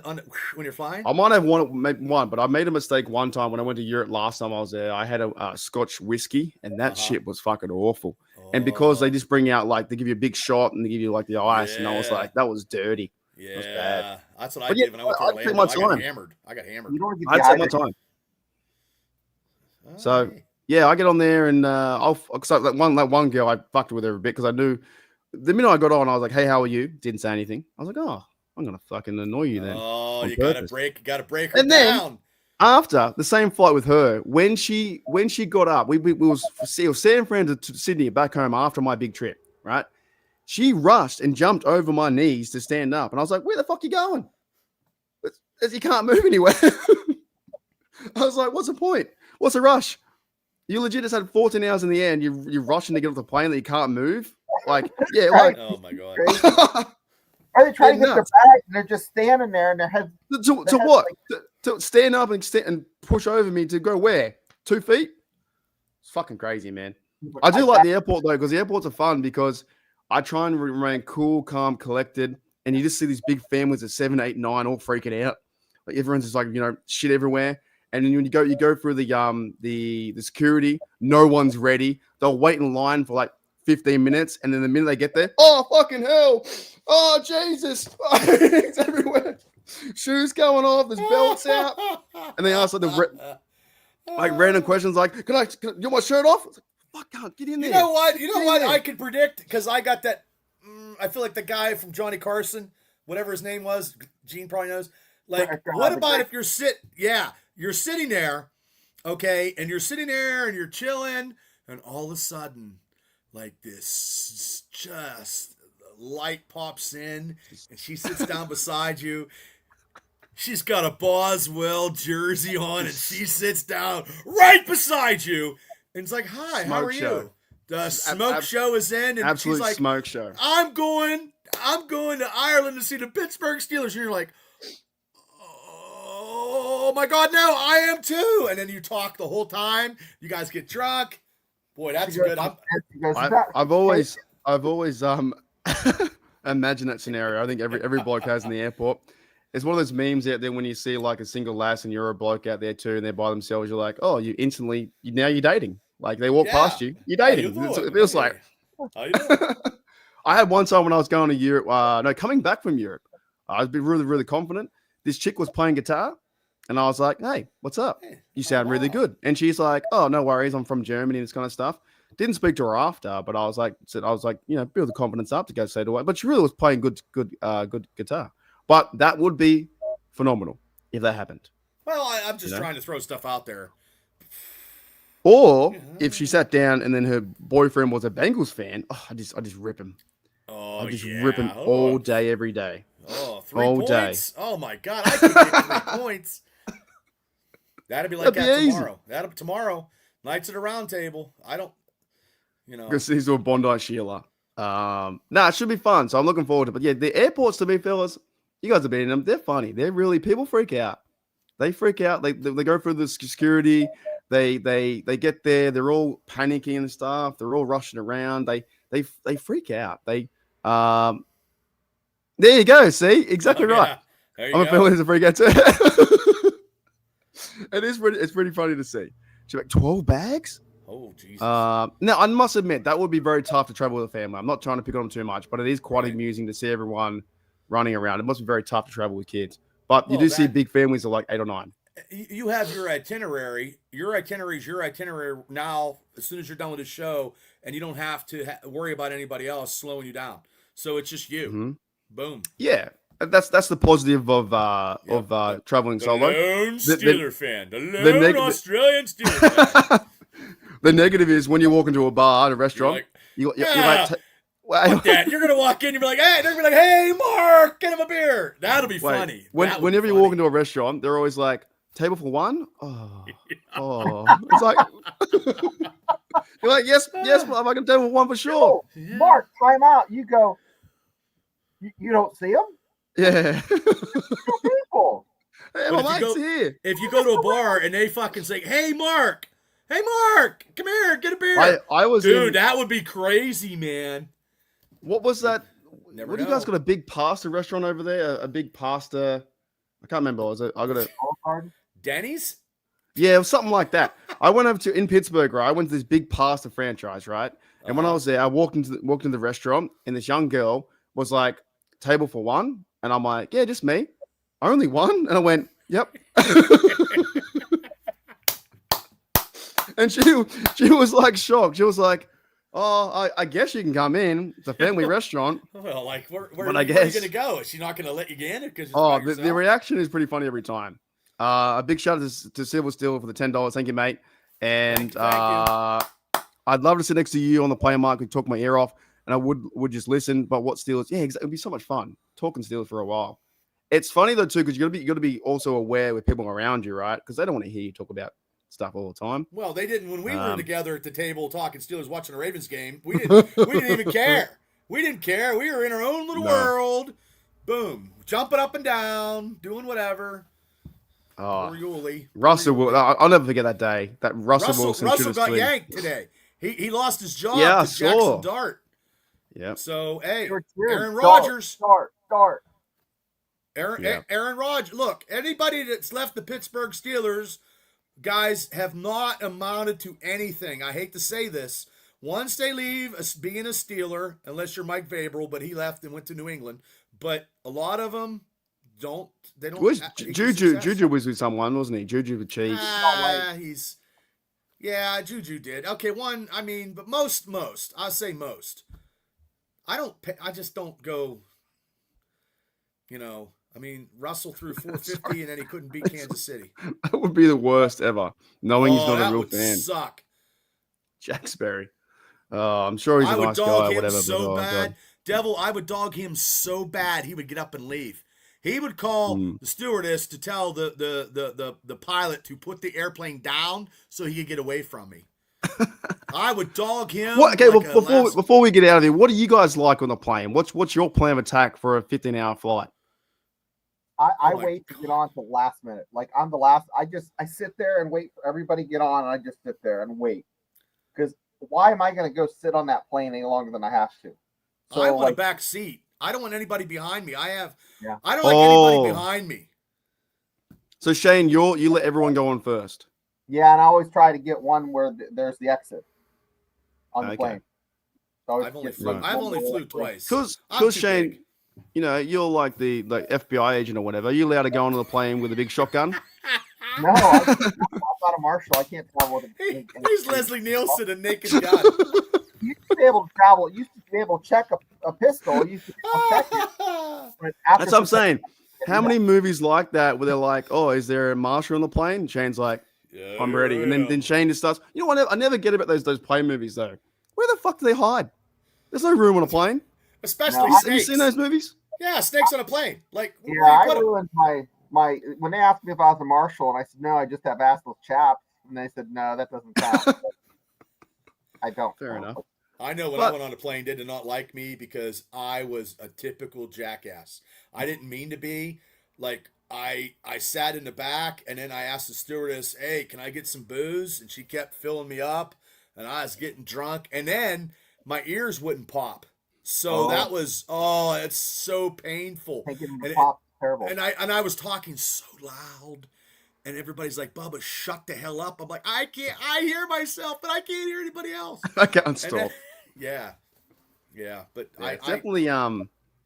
when you're flying? I might have one, but I made a mistake one time when I went to Europe last time I was there. I had a Scotch whiskey, and that shit was fucking awful. And because they just bring out, like, they give you a big shot and they give you like the ice, and I was like, that was dirty. Yeah, it was bad. That's what I did when I went to Orlando. I got hammered. I'd take my time. So yeah, I get on there and that one girl, I fucked with her a bit because I knew the minute I got on, I was like, "Hey, how are you?" Didn't say anything. I was like, "Oh, I'm gonna fucking annoy you then." Oh, you gotta break her and down. Then, after the same flight with her, when she got up, we was San Fran to Sydney back home after my big trip, right? She rushed and jumped over my knees to stand up, and I was like, "Where the fuck are you going? You can't move anywhere." I was like, "What's the point? What's the rush? You legit just had 14 hours in the air, and you're rushing to get off the plane that you can't move." Like, yeah, like, oh my god. Are they trying to get their bag and they're just standing there and their head? To what? Like, to stand up and push over me to go where? 2 feet? It's fucking crazy, man. I do like the airport though, because the airports are fun because I try and remain cool, calm, collected, and you just see these big families of 7, 8, 9 all freaking out. Like everyone's just like, you know, shit everywhere. And then when you go through the security, no one's ready. They'll wait in line for like 15 minutes, and then the minute they get there, oh fucking hell, oh Jesus, it's everywhere. Shoes going off, there's belts out, and they ask like random questions like, "Can you want my shirt off?" It's like, fuck, God, get in there. You know what? I could predict because I got that. I feel like the guy from Johnny Carson, whatever his name was, Gene probably knows. Like, what about if you're sitting there, okay, and you're sitting there and you're chilling, and all of a sudden, like this, just light pops in, and she sits down beside you. She's got a Boswell jersey on, and she sits down right beside you. And it's like, hi, how are you? The smoke show is in, and absolute she's like, smoke show. I'm going to Ireland to see the Pittsburgh Steelers. And you're like, oh my God, no, I am too. And then you talk the whole time. You guys get drunk. Boy, that's good. I've always imagined that scenario. I think every bloke has in the airport. It's one of those memes out there when you see like a single lass and you're a bloke out there too, and they're by themselves. You're like, oh, you're dating. Like they walk past you, you're dating. It feels like. How you doing? I had one time when I was going to Europe. Coming back from Europe, I was really, really confident. This chick was playing guitar, and I was like, "Hey, what's up? You sound really good." And she's like, "Oh, no worries. I'm from Germany and this kind of stuff." Didn't speak to her after, but I was like, build the confidence up to go say to her. But she really was playing good guitar. But that would be phenomenal if that happened. Well, I'm just trying to throw stuff out there. Or if she sat down and then her boyfriend was a Bengals fan, I just rip him. Oh, I just rip him all day, every day. Oh, 3 points? Day. Oh my God, I could get 3 points. That'd be like tomorrow. Tomorrow. Nights at a round table. I don't, Because he's a Bondi Sheila. It should be fun. So I'm looking forward to it. But yeah, the airports, to me, fellas, you guys have been in them. They're funny. They're really, people freak out. They freak out. They go through the security. They get there. They're all panicking and stuff. They're all rushing around. They freak out. There you go. See, exactly right. I'm a feeling a freak out too. It's pretty funny to see. She's like 12 bags. Oh Jesus. Now I must admit that would be very tough to travel with a family. I'm not trying to pick on them too much, but it is quite amusing to see everyone running around. It must be very tough to travel with kids. But you see big families of like 8 or 9. You have your itinerary. Your itinerary is your itinerary now. As soon as you're done with the show, and you don't have to worry about anybody else slowing you down. So it's just you. Mm-hmm. Boom. Yeah, that's the positive of traveling solo. Lone Steeler fan. The lone Australian Steeler fan. The negative is when you walk into a bar, a restaurant, you're like Fuck that. You're gonna walk in, you'll be like, hey, they're gonna be like, hey, Mark, get him a beer. That'll be funny. Whenever you walk into a restaurant, they're always like, table for one? Oh. It's like you're like, yes, I can table for one for sure. Oh, Mark, time out. You go, you don't see them? Yeah. People. Hey, my mic's here. If you go to a bar and they fucking say, hey, Mark, come here, get a beer. That would be crazy, man. What was that? Never what know. You guys got a big pasta restaurant over there? A big pasta. I can't remember. I got a Denny's? Yeah, it was something like that. I went over in Pittsburgh, right? I went to this big pasta franchise, right? And when I was there, I walked into the restaurant, and this young girl was like, table for one? And I'm like, yeah, just me. Only one? And I went, yep. And she was like shocked. She was like, oh, I guess you can come in. It's a family restaurant. Well, like, where are you going to go? Is she not going to let you get in? The reaction is pretty funny every time. A big shout out to Silver Steel for the $10. Thank you, mate. And thank you. I'd love to sit next to you on the play mark and talk my ear off, and I would just listen. But what Steelers? Yeah, exactly. It'd be so much fun talking Steelers for a while. It's funny though too, because you got to be also aware with people around you, right? Because they don't want to hear you talk about stuff all the time. Well, they didn't when we were together at the table talking Steelers, watching a Ravens game. We didn't even care. We didn't care. We were in our own little world. Boom, jumping up and down, doing whatever. Oh, Russell, I'll never forget that day. That Russell Wilson got yanked today. He lost his job to Jackson Dart. Yeah. So hey, Aaron Rodgers. Start. Aaron Rodgers. Look, anybody that's left the Pittsburgh Steelers, guys, have not amounted to anything. I hate to say this. Once they leave being a Steeler, unless you're Mike Vrabel, but he left and went to New England. But a lot of them don't. They don't. Was Juju was with someone, wasn't he? Juju with Chiefs. Juju did. Okay, one. I mean, but most. I'll say most. I just don't go. I mean, Russell threw 450 and then he couldn't beat Kansas City. That would be the worst ever. Knowing he's not a real fan. Suck. Jack Sperry. I'm sure he's a nice guy or whatever. So bad. Devil, I would dog him so bad he would get up and leave. He would call the stewardess to tell the pilot to put the airplane down so he could get away from me. I would dog him. Before we get out of here, what do you guys like on the plane? What's your plan of attack for a 15-hour flight? I wait to get on to the last minute. Like I'm the last. I sit there and wait for everybody to get on, and I just sit there and wait. Because why am I going to go sit on that plane any longer than I have to? So I want a back seat. I don't want anybody behind me. I don't like anybody behind me. So Shane, you let everyone go on first. Yeah, and I always try to get one where there's the exit on the plane. So I've only flew twice. Because Shane, you're like the FBI agent or whatever. Are you allowed to go onto the plane with a big shotgun? No, I'm not a marshal. I can't travel with He's Leslie Nielsen, a naked gun. You used to be able to travel. You used to be able to check a pistol. You used to be able to check it. That's what I'm saying. How many movies like that where they're like, oh, is there a marshal on the plane? And Shane's like, I'm ready. And then Shane just starts. You know what? I never get about those plane movies, though. Where the fuck do they hide? There's no room on a plane. Especially snakes. Have you seen those movies? Yeah, snakes on a plane. I ruined my when they asked me if I was a marshal, and I said, no, I just have assless chaps. And they said, no, that doesn't count. I don't. Fair enough. I know when I went on a plane, they did not like me because I was a typical jackass. I didn't mean to be. Like, I sat in the back, and then I asked the stewardess, hey, can I get some booze? And she kept filling me up, and I was getting drunk. And then my ears wouldn't pop. So that was, it's so painful. Pop, terrible. And I was talking so loud. And everybody's like, Bubba, shut the hell up. I'm like, I hear myself, but I can't hear anybody else. I can't stop. Yeah. But I definitely,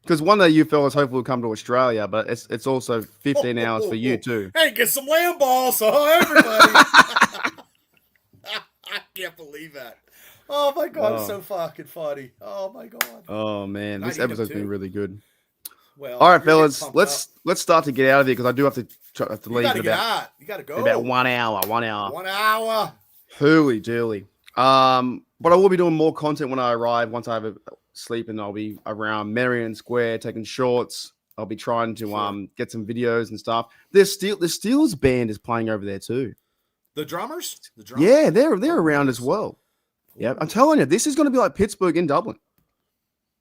because one day you fellas hopefully will come to Australia, but it's also 15 hours for you too. Hey, get some lamb balls, everybody. I can't believe that. Oh my God, it's so fucking funny. Oh my God. Oh man, this episode's been really good. Well, all right, fellas, let's start to get out of here because I do have to leave. You gotta go. In about 1 hour. 1 hour. Hooly dooly. But I will be doing more content when I arrive. Once I have a sleep, and I'll be around Marion Square taking shorts. I'll be trying to get some videos and stuff. The Steelers band is playing over there too. The drummers? Yeah, they're around as well. Yeah, I'm telling you, this is going to be like Pittsburgh in Dublin.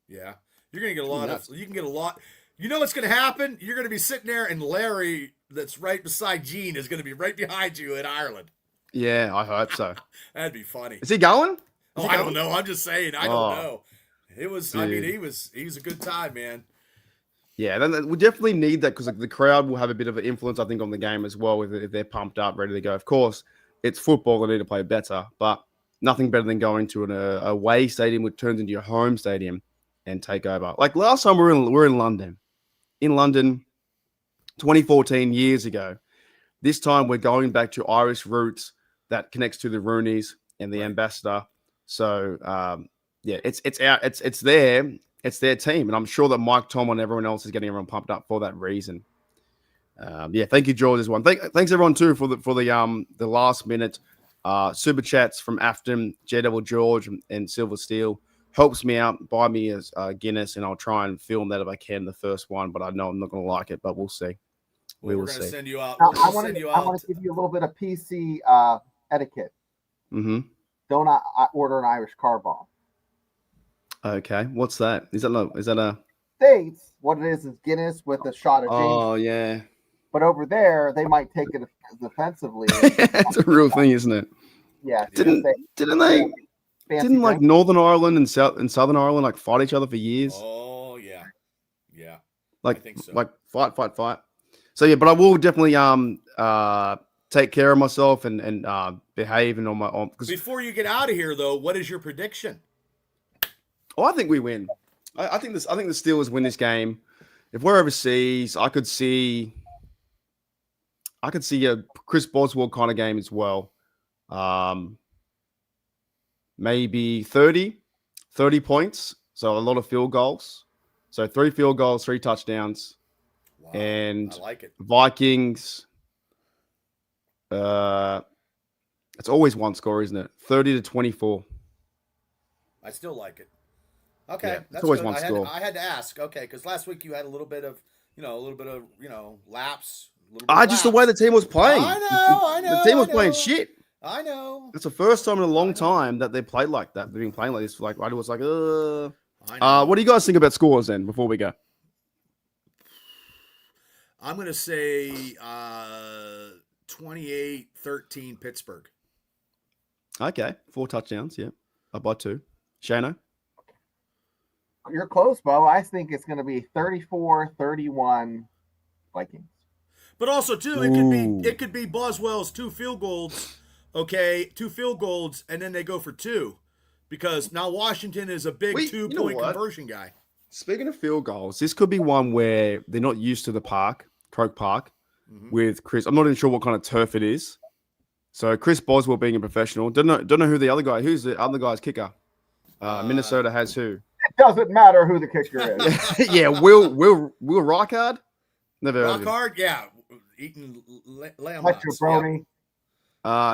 Yeah, you're going to get a lot of. You can get a lot. You know what's going to happen? You're going to be sitting there, and Larry, that's right beside Gene, is going to be right behind you in Ireland. Yeah, I hope so. That'd be funny. Is he going? I don't know. I'm just saying. I don't know. It was. Dude. I mean, he was a good time, man. Yeah, then we definitely need that because the crowd will have a bit of an influence, I think, on the game as well. If they're pumped up, ready to go. Of course, it's football; they need to play better, but nothing better than going to an away stadium, which turns into your home stadium, and take over. Like last time, we're in London. In London, 2014, years ago. This time we're going back to Irish roots that connects to the Rooneys and the ambassador. So it's their team, and I'm sure that Mike Tom and everyone else is getting everyone pumped up for that reason. Thank you, George. This one. Thanks everyone too for the last minute super chats from Afton, J George, and Silver Steel. Helps me out. Buy me a Guinness, and I'll try and film that if I can, the first one. But I know I'm not going to like it, but we'll see. We're going to send you out. I want to give you a little bit of PC etiquette. Mm-hmm. Don't order an Irish car bomb. Okay, what's that? Is that a States? What it is Guinness with a shot of James. Oh yeah. But over there, they might take it offensively. It's a real thing, isn't it? Yeah. Didn't like Northern Ireland and Southern Ireland like fight each other for years? Oh yeah. Like I think so. Like fight. So yeah, but I will definitely take care of myself and behave and on my own. Before you get out of here, though, what is your prediction? Oh, I think we win. I think the Steelers win this game. If we're overseas, I could see a Chris Boswell kind of game as well. Maybe 30 points. So a lot of field goals. So 3 field goals, 3 touchdowns. Wow, and I like it. Vikings. It's always one score, isn't it? 30-24. I still like it. Okay, Yeah, that's always good. one score. I had to ask. Okay, because last week you had a little bit of lapse. Just the way the team was playing. I know. The team was playing shit. I know. It's the first time in a long time that they played like that. They've been playing like this. Like I was like, I know. What do you guys think about scores then? Before we go, I'm gonna say 28-13 Pittsburgh. okay, 4 touchdowns. Yeah, up by 2. Shano, You're close, Bo. I think it's going to be 34-31 Vikings. But also too, it could be Boswell's 2 field goals. Okay, 2 field goals, and then they go for 2, because now Washington is a big 2-point conversion guy. Speaking of field goals, this could be one where they're not used to the park, Croke Park, with Chris. I'm not even sure what kind of turf it is. So Chris Boswell being a professional, don't know who the other guy. Who's the other guy's kicker? Minnesota has who? It doesn't matter who the kicker is. Yeah, Will Rockard. Never heard of him. Rockard, yeah, eating lamb Like chops. jabroni.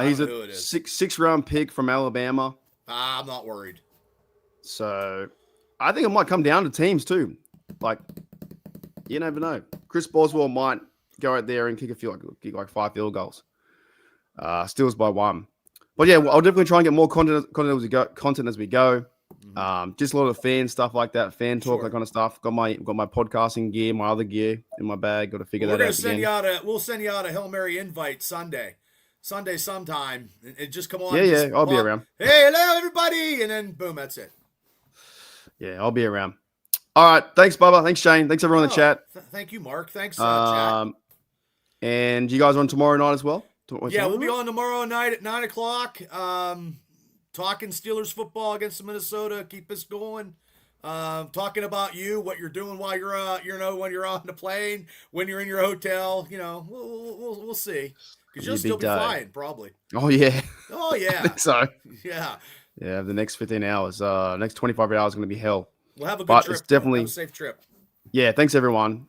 He's a 6 round pick from Alabama. I'm not worried. So I think it might come down to teams too. Like, you never know. Chris Boswell might go out there and kick like 5 field goals. Steals by 1. But yeah, I'll definitely try and get more content as we go. Just a lot of fan stuff like that, fan talk, that kind of stuff. Got my podcasting gear, my other gear in my bag. Got to figure that out. We'll send you out a Hail Mary invite Sunday sometime, and just come on. Yeah, I'll be around. Hey, hello everybody, and then boom, that's it. Yeah, I'll be around. All right, thanks, Bubba. Thanks, Shane. Thanks everyone in the chat. Thank you, Mark. Thanks, chat. And you guys on tomorrow night as well? Yeah, we'll be on tomorrow night at 9:00. Talking Steelers football against Minnesota. Keep us going. Talking about what you're doing while you're when you're on the plane, when you're in your hotel. We'll see. Because you'll still be flying, probably. Oh yeah. Oh yeah. I think so. Yeah. Yeah. The next 15 hours, next 25 hours, is going to be hell. We'll have a good trip. It's definitely have a safe trip. Yeah. Thanks everyone.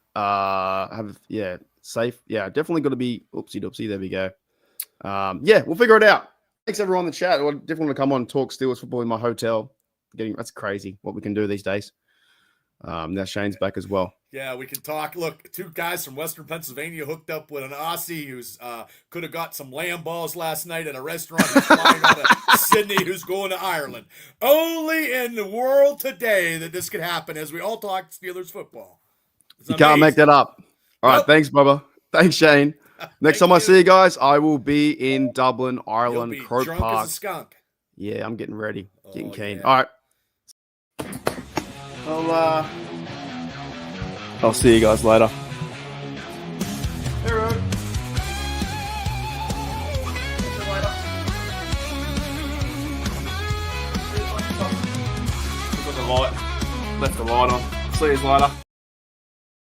Safe. Yeah. Definitely got to be. Oopsie doopsie. There we go. Yeah. We'll figure it out. Thanks everyone in the chat. I definitely want to come on and talk Steelers football in my hotel. That's crazy what we can do these days. Now Shane's back as well. Yeah, we can talk. Look, 2 guys from Western Pennsylvania hooked up with an Aussie who's could have got some lamb balls last night at a restaurant. Who's flying out of Sydney, who's going to Ireland. Only in the world today that this could happen as we all talk Steelers football. You can't make that up. All right, thanks, Bubba. Thanks, Shane. Next time I see you guys, I will be in Dublin, Ireland, Croke drunk Park. as a skunk. Yeah, I'm getting ready, getting keen. Yeah. All right. I'll see you guys later. Hey, Rod. Left the light on. See you later.